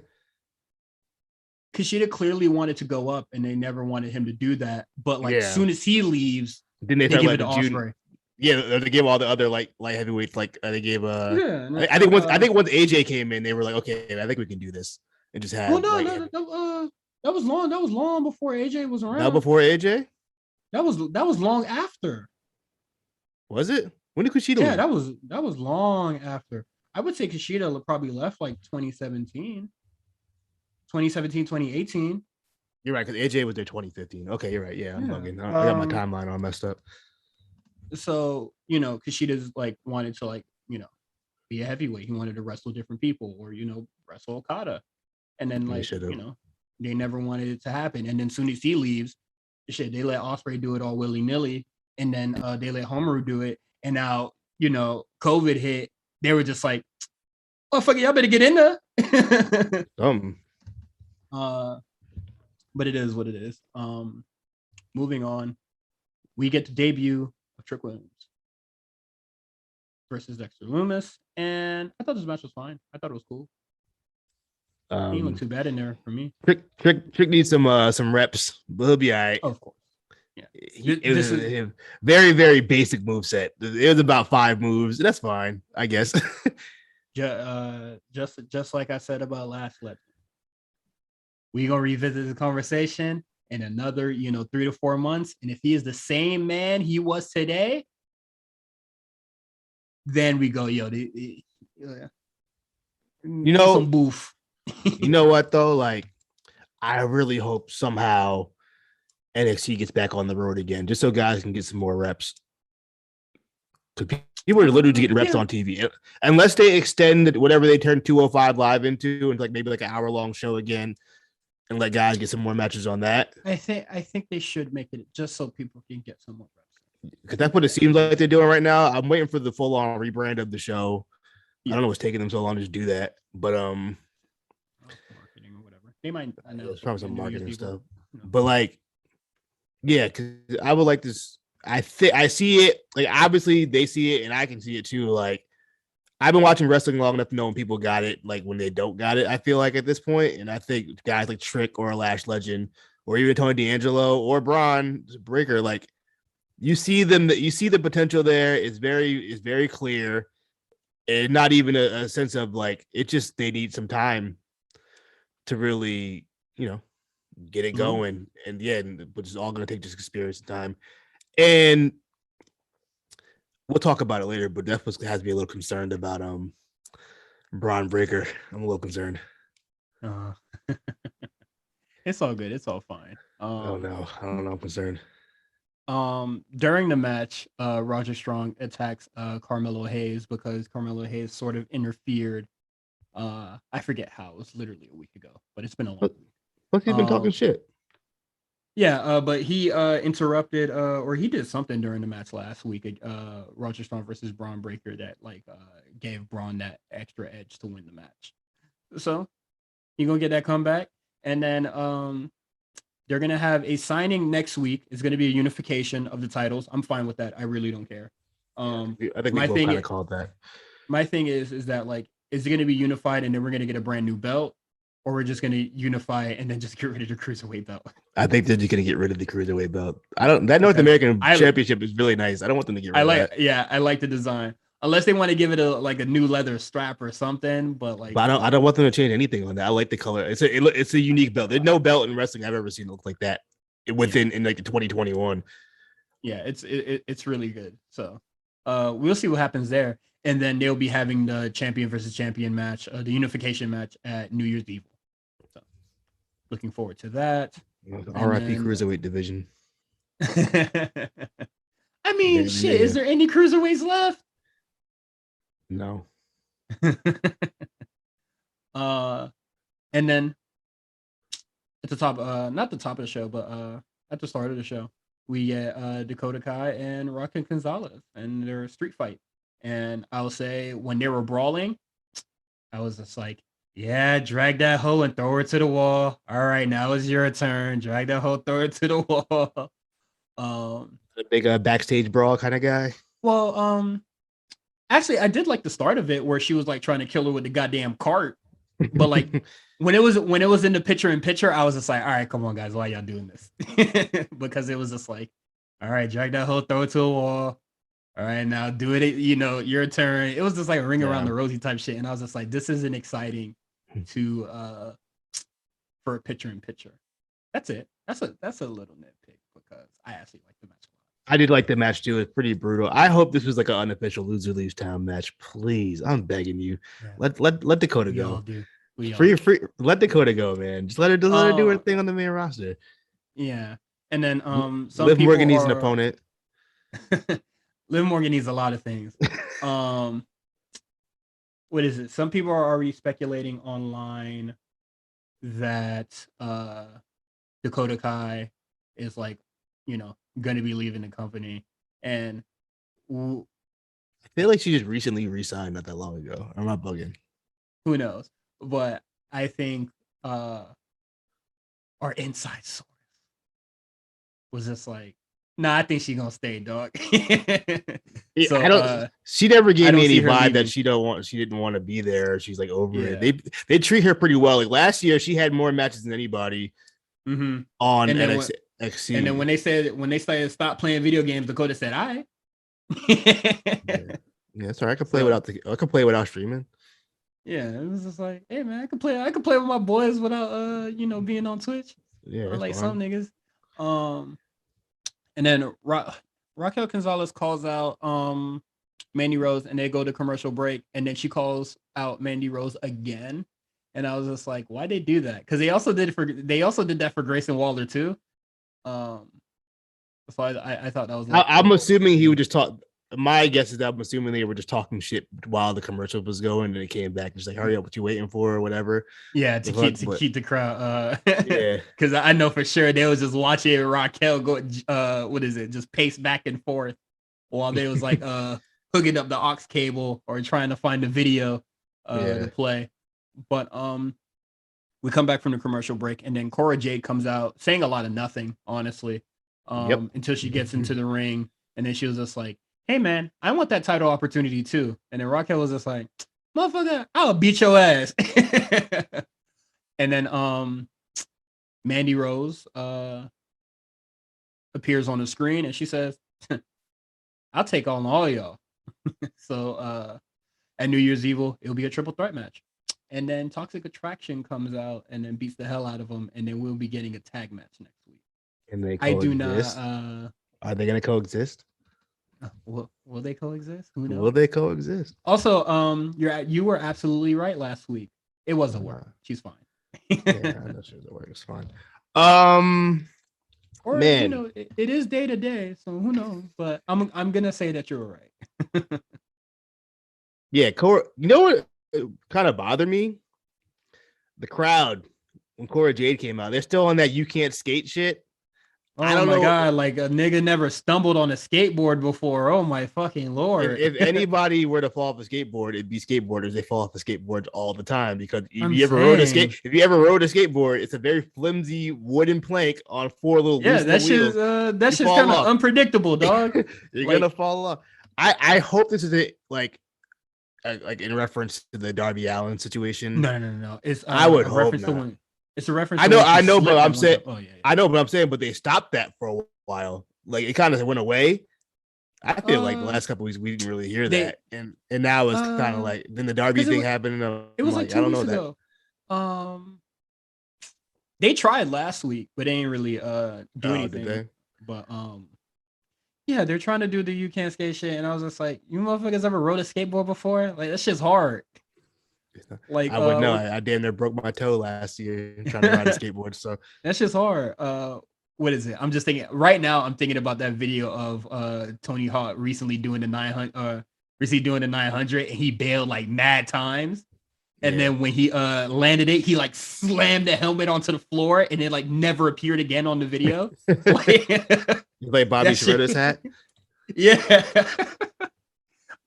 [SPEAKER 1] Kushida clearly wanted to go up, and they never wanted him to do that. But like, as soon as he leaves,
[SPEAKER 2] then they give it to Ospreay. Yeah, they gave all the other light heavyweights. Like they gave. I think once AJ came in, they were like, okay, I think we can do this, and just had.
[SPEAKER 1] Well, that was long. That was long before AJ was around.
[SPEAKER 2] Not before AJ.
[SPEAKER 1] That was long after.
[SPEAKER 2] Was it? When did Kushida?
[SPEAKER 1] Yeah, leave? that was long after. I would say Kushida probably left like 2017. 2017, 2018.
[SPEAKER 2] You're right, because AJ was there 2015. Okay, you're right. Yeah, I'm bugging. I got my timeline all messed up.
[SPEAKER 1] So, Kushida's like wanted to be a heavyweight. He wanted to wrestle different people or, wrestle Okada. And then they never wanted it to happen. And then soon as he leaves, they let Ospreay do it all willy-nilly. And then they let Homaru do it. And now, COVID hit. They were just like, oh, fuck it, y'all better get in there. But it is what it is. Moving on, we get the debut of Trick Williams versus Dexter Lumis, and I thought this match was fine. I thought it was cool. He didn't look too bad in there for me.
[SPEAKER 2] Trick needs some reps, but he'll be all right.
[SPEAKER 1] Oh, of course. Yeah,
[SPEAKER 2] it was a very, very basic move set. It was about 5 moves. That's fine, I guess.
[SPEAKER 1] just like I said about last clip, we gonna revisit the conversation in another 3 to 4 months, and if he is the same man he was today, then we go some boof.
[SPEAKER 2] You know what though? Like, I really hope somehow NXT gets back on the road again, just so guys can get some more reps. Because people are literally getting reps on TV, unless they extend whatever they turn 205 live into like maybe like an hour-long show again, and let guys get some more matches on that.
[SPEAKER 1] I think they should make it just so people can get some more reps.
[SPEAKER 2] Because that's what it seems like they're doing right now. I'm waiting for the full-on rebrand of the show. Yeah. I don't know what's taking them so long to do that, but
[SPEAKER 1] marketing or whatever. They might. I know
[SPEAKER 2] it's probably some marketing stuff, but like, yeah, because I would like this. I see it. Like, obviously they see it, and I can see it too. Like, I've been watching wrestling long enough to know when people got it, like when they don't got it. I feel like at this point, and I think guys like Trick or Lash Legend, or even Tony D'Angelo or Braun Breaker, like you see them, you see the potential there. It's very clear, and not even a sense of like it. Just they need some time to really, get it going, and yeah, which is all going to take just experience and time. And we'll talk about it later, but definitely has to be a little concerned about Braun Breaker. I'm a little concerned.
[SPEAKER 1] It's all good. It's all fine.
[SPEAKER 2] Oh no, I don't know. I'm concerned.
[SPEAKER 1] During the match, Roger Strong attacks Carmelo Hayes because Carmelo Hayes sort of interfered. I forget how. It was literally a week ago, but it's been a long week.
[SPEAKER 2] Look, he's been talking shit.
[SPEAKER 1] Yeah, but he interrupted or he did something during the match last week, Roger Strong versus Braun Breaker that gave Braun that extra edge to win the match. So you're gonna get that comeback, and then they're gonna have a signing next week. It's gonna be a unification of the titles. I'm fine with that. I really don't care.
[SPEAKER 2] I think we both kind of called that.
[SPEAKER 1] My thing is that is it gonna be unified and then we're gonna get a brand new belt? Or we're just going to unify and then just get rid of the cruiserweight belt.
[SPEAKER 2] I think they're just going to get rid of the cruiserweight belt. That North American Championship is really nice. I don't want them to get rid of that.
[SPEAKER 1] Yeah, I like the design. Unless they want to give it a new leather strap or something, but
[SPEAKER 2] I don't want them to change anything on that. I like the color. It's a unique belt. There's no belt in wrestling I've ever seen look like that in 2021.
[SPEAKER 1] Yeah, it's really good. So we'll see what happens there, and then they'll be having the champion versus champion match, the unification match at New Year's Eve. Looking forward to that.
[SPEAKER 2] RIP cruiserweight division.
[SPEAKER 1] I mean, shit. Is there any cruiserweights left?
[SPEAKER 2] No.
[SPEAKER 1] And then at the top, not the top of the show, but at the start of the show, we get Dakota Kai and Raquel Gonzalez and their street fight. And I'll say when they were brawling, I was just like, yeah, drag that hoe and throw her to the wall. All right, now it's your turn. Drag that hoe, throw her to the wall.
[SPEAKER 2] A big backstage brawl kind of guy.
[SPEAKER 1] Well, actually, I did like the start of it where she was trying to kill her with the goddamn cart. But when it was in the picture, I was just like, all right, come on, guys, why y'all doing this? Because it was just all right, drag that hoe, throw it to the wall. All right, now do it. Your turn. It was just ring around the rosy type shit, and I was just like, this isn't exciting for a picture. That's it. That's a little nitpick because I actually like the match a lot.
[SPEAKER 2] I did like the match too. It's pretty brutal. I hope this was an unofficial loser leaves town match. Please, I'm begging you. Yeah. Let Dakota go. Free. Let Dakota go, man. Just let her do her thing on the main roster.
[SPEAKER 1] Yeah, and then
[SPEAKER 2] Liv Morgan needs an opponent.
[SPEAKER 1] Liv Morgan needs a lot of things. What is it? Some people are already speculating online that Dakota Kai is going to be leaving the company, and
[SPEAKER 2] I feel like she just recently re-signed not that long ago. I'm not bugging.
[SPEAKER 1] Who knows? But I think our inside source was just nah, I think she's gonna stay, dog.
[SPEAKER 2] So she never gave me any vibe that she didn't want to be there. She's over it. They treat her pretty well. Last year, she had more matches than anybody on NXT.
[SPEAKER 1] And then when they said stop playing video games, Dakota said, "I."
[SPEAKER 2] Yeah, sorry, I could play without streaming.
[SPEAKER 1] Yeah, it was just like, hey man, I could play with my boys without being on Twitch.
[SPEAKER 2] Yeah,
[SPEAKER 1] Or
[SPEAKER 2] it's
[SPEAKER 1] like
[SPEAKER 2] fun.
[SPEAKER 1] some niggas. And then Raquel Gonzalez calls out Mandy Rose, and they go to commercial break, and then she calls out Mandy Rose again. And I was just like, why they do that? Because they also did that for Grayson Waller too. Um, so I thought that was like
[SPEAKER 2] I'm assuming he would just talk. My guess is that I'm assuming they were just talking shit while the commercial was going, and it came back and just like, hurry up, what you waiting for, or whatever.
[SPEAKER 1] yeah,
[SPEAKER 2] The fuck, but
[SPEAKER 1] keep the crowd
[SPEAKER 2] yeah,
[SPEAKER 1] because I know for sure they was just watching Raquel go what is it, just pace back and forth while they was like hooking up the aux cable or trying to find the video to play. But we come back from the commercial break, and then Cora Jade comes out saying a lot of nothing, honestly.
[SPEAKER 2] Yep.
[SPEAKER 1] Until she gets into the ring, and then she was just like, hey man, I want that title opportunity too. And then Raquel was just like, motherfucker, I'll beat your ass. And then Mandy Rose appears on the screen, and she says, I'll take on all y'all. So at New Year's Evil, it'll be a triple threat match. And then Toxic Attraction comes out and then beats the hell out of them, and then we'll be getting a tag match next week.
[SPEAKER 2] And they
[SPEAKER 1] I do
[SPEAKER 2] coexist.
[SPEAKER 1] not.
[SPEAKER 2] Are they gonna coexist?
[SPEAKER 1] Will they coexist? Who knows?
[SPEAKER 2] Will they coexist?
[SPEAKER 1] Also, you were absolutely right last week. It was a work. She's fine.
[SPEAKER 2] Yeah, I know she was a work. It's fine.
[SPEAKER 1] Or
[SPEAKER 2] Man,
[SPEAKER 1] it is day to day, so who knows? But I'm gonna say that you're right.
[SPEAKER 2] yeah, Cora. You know what kind of bothered me? The crowd when Cora Jade came out. They're still on that "you can't skate" shit. I
[SPEAKER 1] Oh
[SPEAKER 2] don't
[SPEAKER 1] my
[SPEAKER 2] know
[SPEAKER 1] god, like a nigga never stumbled on a skateboard before. Oh my fucking lord.
[SPEAKER 2] if anybody were to fall off a skateboard, it'd be skateboarders. They fall off of skateboards all the time because if you ever rode a skateboard, it's a very flimsy wooden plank on four little
[SPEAKER 1] Yeah,
[SPEAKER 2] loose wheels.
[SPEAKER 1] that's just kind of unpredictable, dog.
[SPEAKER 2] You're gonna fall off. I hope this is it, like in reference to the Darby Allin situation.
[SPEAKER 1] No. It's
[SPEAKER 2] I would
[SPEAKER 1] a
[SPEAKER 2] hope
[SPEAKER 1] reference
[SPEAKER 2] not.
[SPEAKER 1] to when it's a reference.
[SPEAKER 2] I know, but I'm saying,
[SPEAKER 1] oh yeah.
[SPEAKER 2] I know, but I'm saying, but they stopped that for a while. Like it kind of went away. I feel like the last couple weeks we didn't really hear that, and now it's kind of like then the Darby thing happened. And
[SPEAKER 1] it was like 2 weeks ago. They tried last week, but they ain't really do anything. But yeah, they're trying to do the you can't skate shit, and I was just like, you motherfuckers ever rode a skateboard before? Like that shit's hard. Like
[SPEAKER 2] I would know. I damn near broke my toe last year trying to ride a skateboard. So
[SPEAKER 1] that's just hard. What is it? I'm just thinking right now. I'm thinking about that video of Tony Hawk recently doing the 900. Recently doing the 900, and he bailed like mad times. And then when he landed it, he like slammed the helmet onto the floor, and it like never appeared again on the video.
[SPEAKER 2] Like Bobby Schroeder's hat.
[SPEAKER 1] Yeah.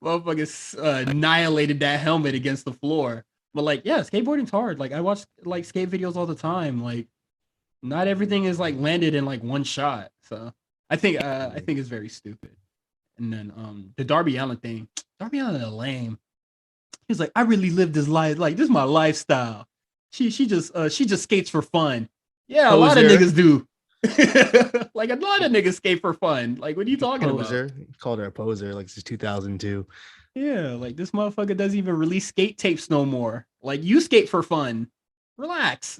[SPEAKER 1] Motherfuckers annihilated that helmet against the floor. But like, yeah, skateboarding's hard. Like I watch like skate videos all the time. Like not everything is like landed in like one shot. So I think it's very stupid. And then the Darby Allin thing. Darby Allin is lame. He's like, I really live this life. Like this is my lifestyle. She just skates for fun. Yeah, a lot of niggas do. Like a lot of niggas skate for fun. Like what are you talking about?
[SPEAKER 2] He called her a poser like since 2002.
[SPEAKER 1] Yeah, like this motherfucker doesn't even release skate tapes no more. Like you skate for fun. Relax.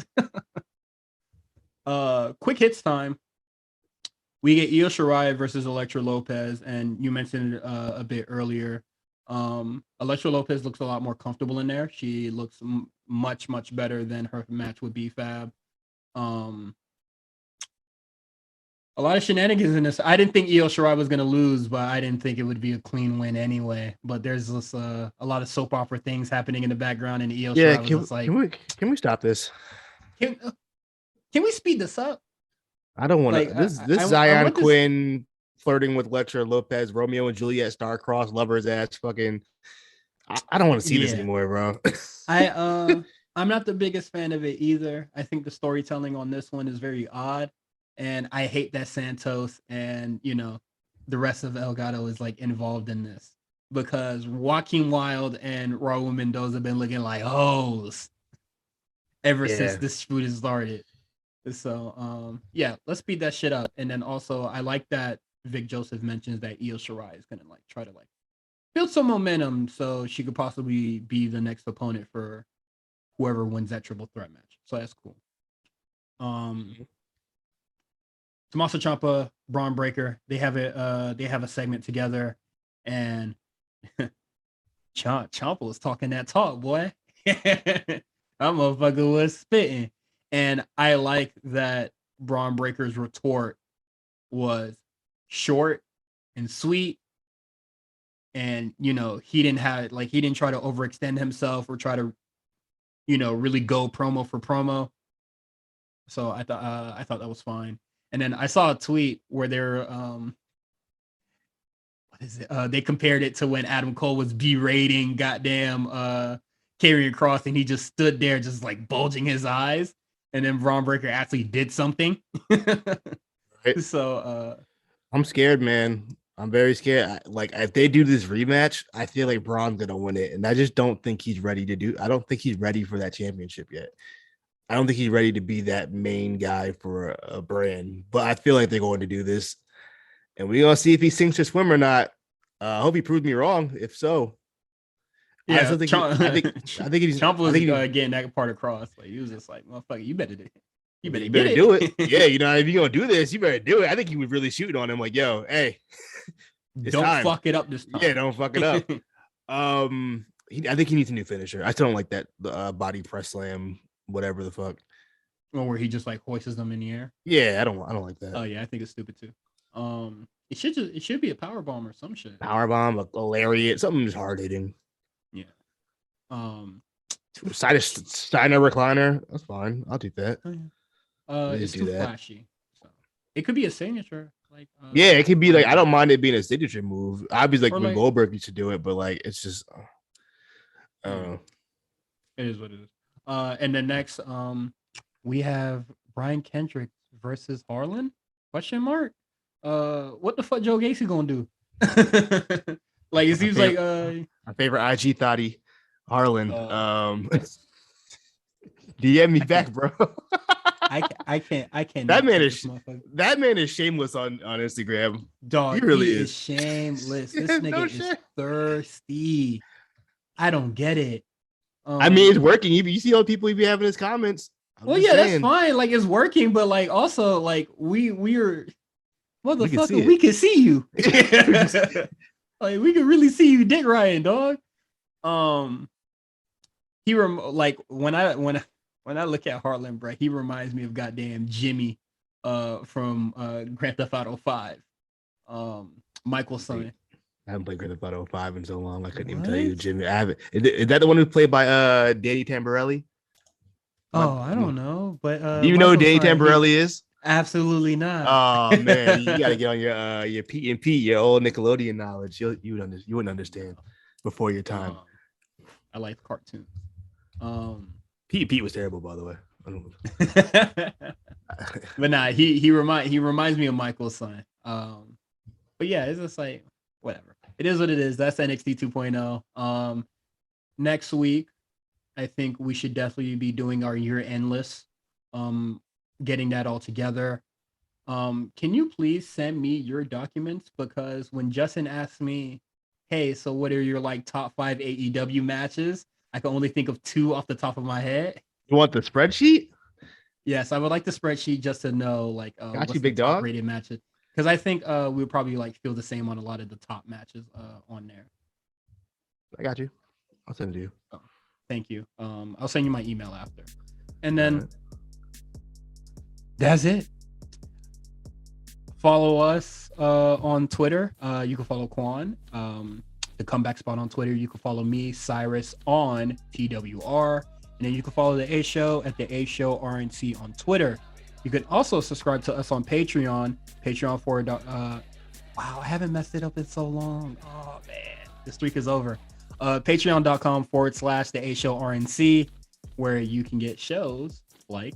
[SPEAKER 1] Quick hits time. We get Io Shirai versus Elektra Lopez, and you mentioned it a bit earlier. Elektra Lopez looks a lot more comfortable in there. She looks much better than her match with B-Fab. A lot of shenanigans in this. I didn't think Io Shirai was going to lose, but I didn't think it would be a clean win anyway. But there's this, a lot of soap opera things happening in the background, and Io Shirai was just like,
[SPEAKER 2] can we stop this?
[SPEAKER 1] Can we speed this up?
[SPEAKER 2] I don't want to. This Zion Quinn flirting with Elektra Lopez, Romeo and Juliet star-crossed lovers ass fucking. I don't want to see this anymore, bro.
[SPEAKER 1] I'm not the biggest fan of it either. I think the storytelling on this one is very odd. And I hate that Santos and, the rest of Elgato is like involved in this because Joaquin Wilde and Raul Mendoza have been looking like hoes ever since this feud has started. So, let's speed that shit up. And then also I like that Vic Joseph mentions that Io Shirai is going to like try to like build some momentum so she could possibly be the next opponent for whoever wins that triple threat match. So that's cool. Tommaso Ciampa, Braun Breaker, they have a segment together, and Ciampa was talking that talk, boy. That motherfucker was spitting. And I like that Braun Breaker's retort was short and sweet. And, you know, he didn't try to overextend himself or try to, you know, really go promo for promo. So I thought that was fine. And then I saw a tweet where they're what is it? They compared it to when Adam Cole was berating goddamn Karrion Kross, and he just stood there just like bulging his eyes, and then Braun Breaker actually did something.
[SPEAKER 2] Right.
[SPEAKER 1] So
[SPEAKER 2] I'm scared, man. I'm very scared. Like if they do this rematch, I feel like Braun's gonna win it, and I just don't think he's ready to do. I don't think he's ready for that championship yet. I don't think he's ready to be that main guy for a brand. But I feel like they're going to do this, and we're gonna see if he sinks or swim or not. I hope he proves me wrong. If so,
[SPEAKER 1] yeah,
[SPEAKER 2] I think he's
[SPEAKER 1] Ciampa was getting that part across. Like he was just like, "Motherfucker, you better
[SPEAKER 2] do it." Yeah, you know, if you're gonna do this, you better do it. I think he was really shooting on him, like, "Yo, hey,
[SPEAKER 1] don't fuck it up this time."
[SPEAKER 2] Yeah, don't fuck it up. I think he needs a new finisher. I still don't like that body press slam, whatever the fuck.
[SPEAKER 1] Or where he just like hoists them in the air.
[SPEAKER 2] Yeah, I don't like that.
[SPEAKER 1] Oh yeah, I think it's stupid too. It should be a power bomb or some shit.
[SPEAKER 2] Power bomb, a lariat, something just hard hitting.
[SPEAKER 1] Yeah.
[SPEAKER 2] Steiner recliner. That's fine. I'll do that.
[SPEAKER 1] It's too flashy. So it could be a signature. Like
[SPEAKER 2] yeah, it could be like I don't mind it being a signature move. Obviously, like when
[SPEAKER 1] like,
[SPEAKER 2] Goldberg used to do it, but like it's just I don't know.
[SPEAKER 1] It is what it is. And then next, we have Brian Kendrick versus Harlan? Question mark. What the fuck Joe Gacy gonna do? Like it seems like
[SPEAKER 2] my favorite IG thotty, Harlan. DM me back, bro.
[SPEAKER 1] I can't.
[SPEAKER 2] That man is shameless on Instagram.
[SPEAKER 1] Dog,
[SPEAKER 2] he really
[SPEAKER 1] is shameless. This nigga is thirsty. I don't get it.
[SPEAKER 2] I mean, it's working. You see all the people he be having his comments.
[SPEAKER 1] That's fine. Like it's working, but like also like we're motherfucker. We can see you. Like we can really see you, dick riding, dog. Like when I look at Harlan, bro, he reminds me of goddamn Jimmy, from Grand Theft Auto 5. Michael's son.
[SPEAKER 2] I haven't played Grand Theft Auto 5 in so long. I couldn't even tell you, Jimmy. I haven't. Is that the one who's played by Danny Tamborelli?
[SPEAKER 1] I don't know, but
[SPEAKER 2] do you know who Danny Tamborelli is?
[SPEAKER 1] Absolutely not.
[SPEAKER 2] Oh man, you gotta get on your Pete and Pete, your old Nickelodeon knowledge. You wouldn't understand before your time.
[SPEAKER 1] I like cartoons.
[SPEAKER 2] Pete was terrible, by the way.
[SPEAKER 1] But nah, he reminds me of Michael's son. But yeah, it's just like whatever. It is what it is. That's NXT 2.0. Next week, I think we should definitely be doing our year-end list. Getting that all together. Can you please send me your documents? Because when Justin asked me, hey, so what are your like top 5 AEW matches? I can only think of 2 off the top of my head.
[SPEAKER 2] You want the spreadsheet?
[SPEAKER 1] Yes, I would like the spreadsheet just to know like
[SPEAKER 2] what's you, big dog
[SPEAKER 1] rated matches. Because I think we would probably like feel the same on a lot of the top matches on there.
[SPEAKER 2] I got you. I'll send it to you.
[SPEAKER 1] Oh, thank you. I'll send you my email after. And then that's it. Follow us on Twitter. You can follow Quan, the Comeback Spot on Twitter. You can follow me, Cyrus, on TWR. And then you can follow the A Show at the A Show RNC on Twitter. You can also subscribe to us on Patreon. Patreon for wow, I haven't messed it up in so long. Oh man, the streak is over. Patreon.com/the A Show RNC, where you can get shows like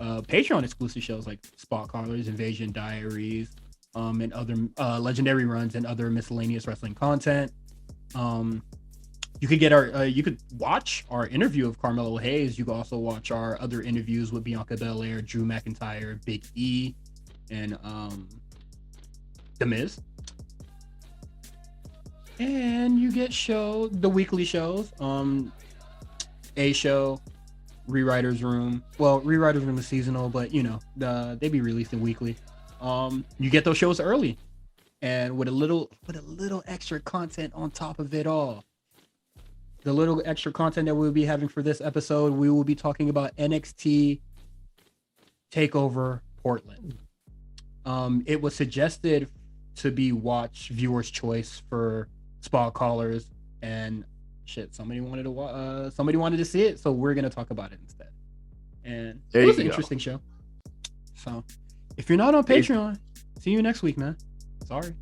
[SPEAKER 1] Patreon exclusive shows like Spot Callers, Invasion Diaries, and other legendary runs and other miscellaneous wrestling content. You could get you could watch our interview of Carmelo Hayes. You can also watch our other interviews with Bianca Belair, Drew McIntyre, Big E, and The Miz. And you get the weekly shows. A show, Rewriters Room. Well, Rewriters Room is seasonal, but they be releasing weekly. You get those shows early, and with a little extra content on top of it all. The little extra content that we'll be having for this episode, we will be talking about NXT TakeOver Portland. It was suggested to be watch viewers' choice for spot callers, and somebody wanted to see it, so we're gonna talk about it instead. And it was an interesting show. So if you're not on Patreon, see you next week, man. Sorry.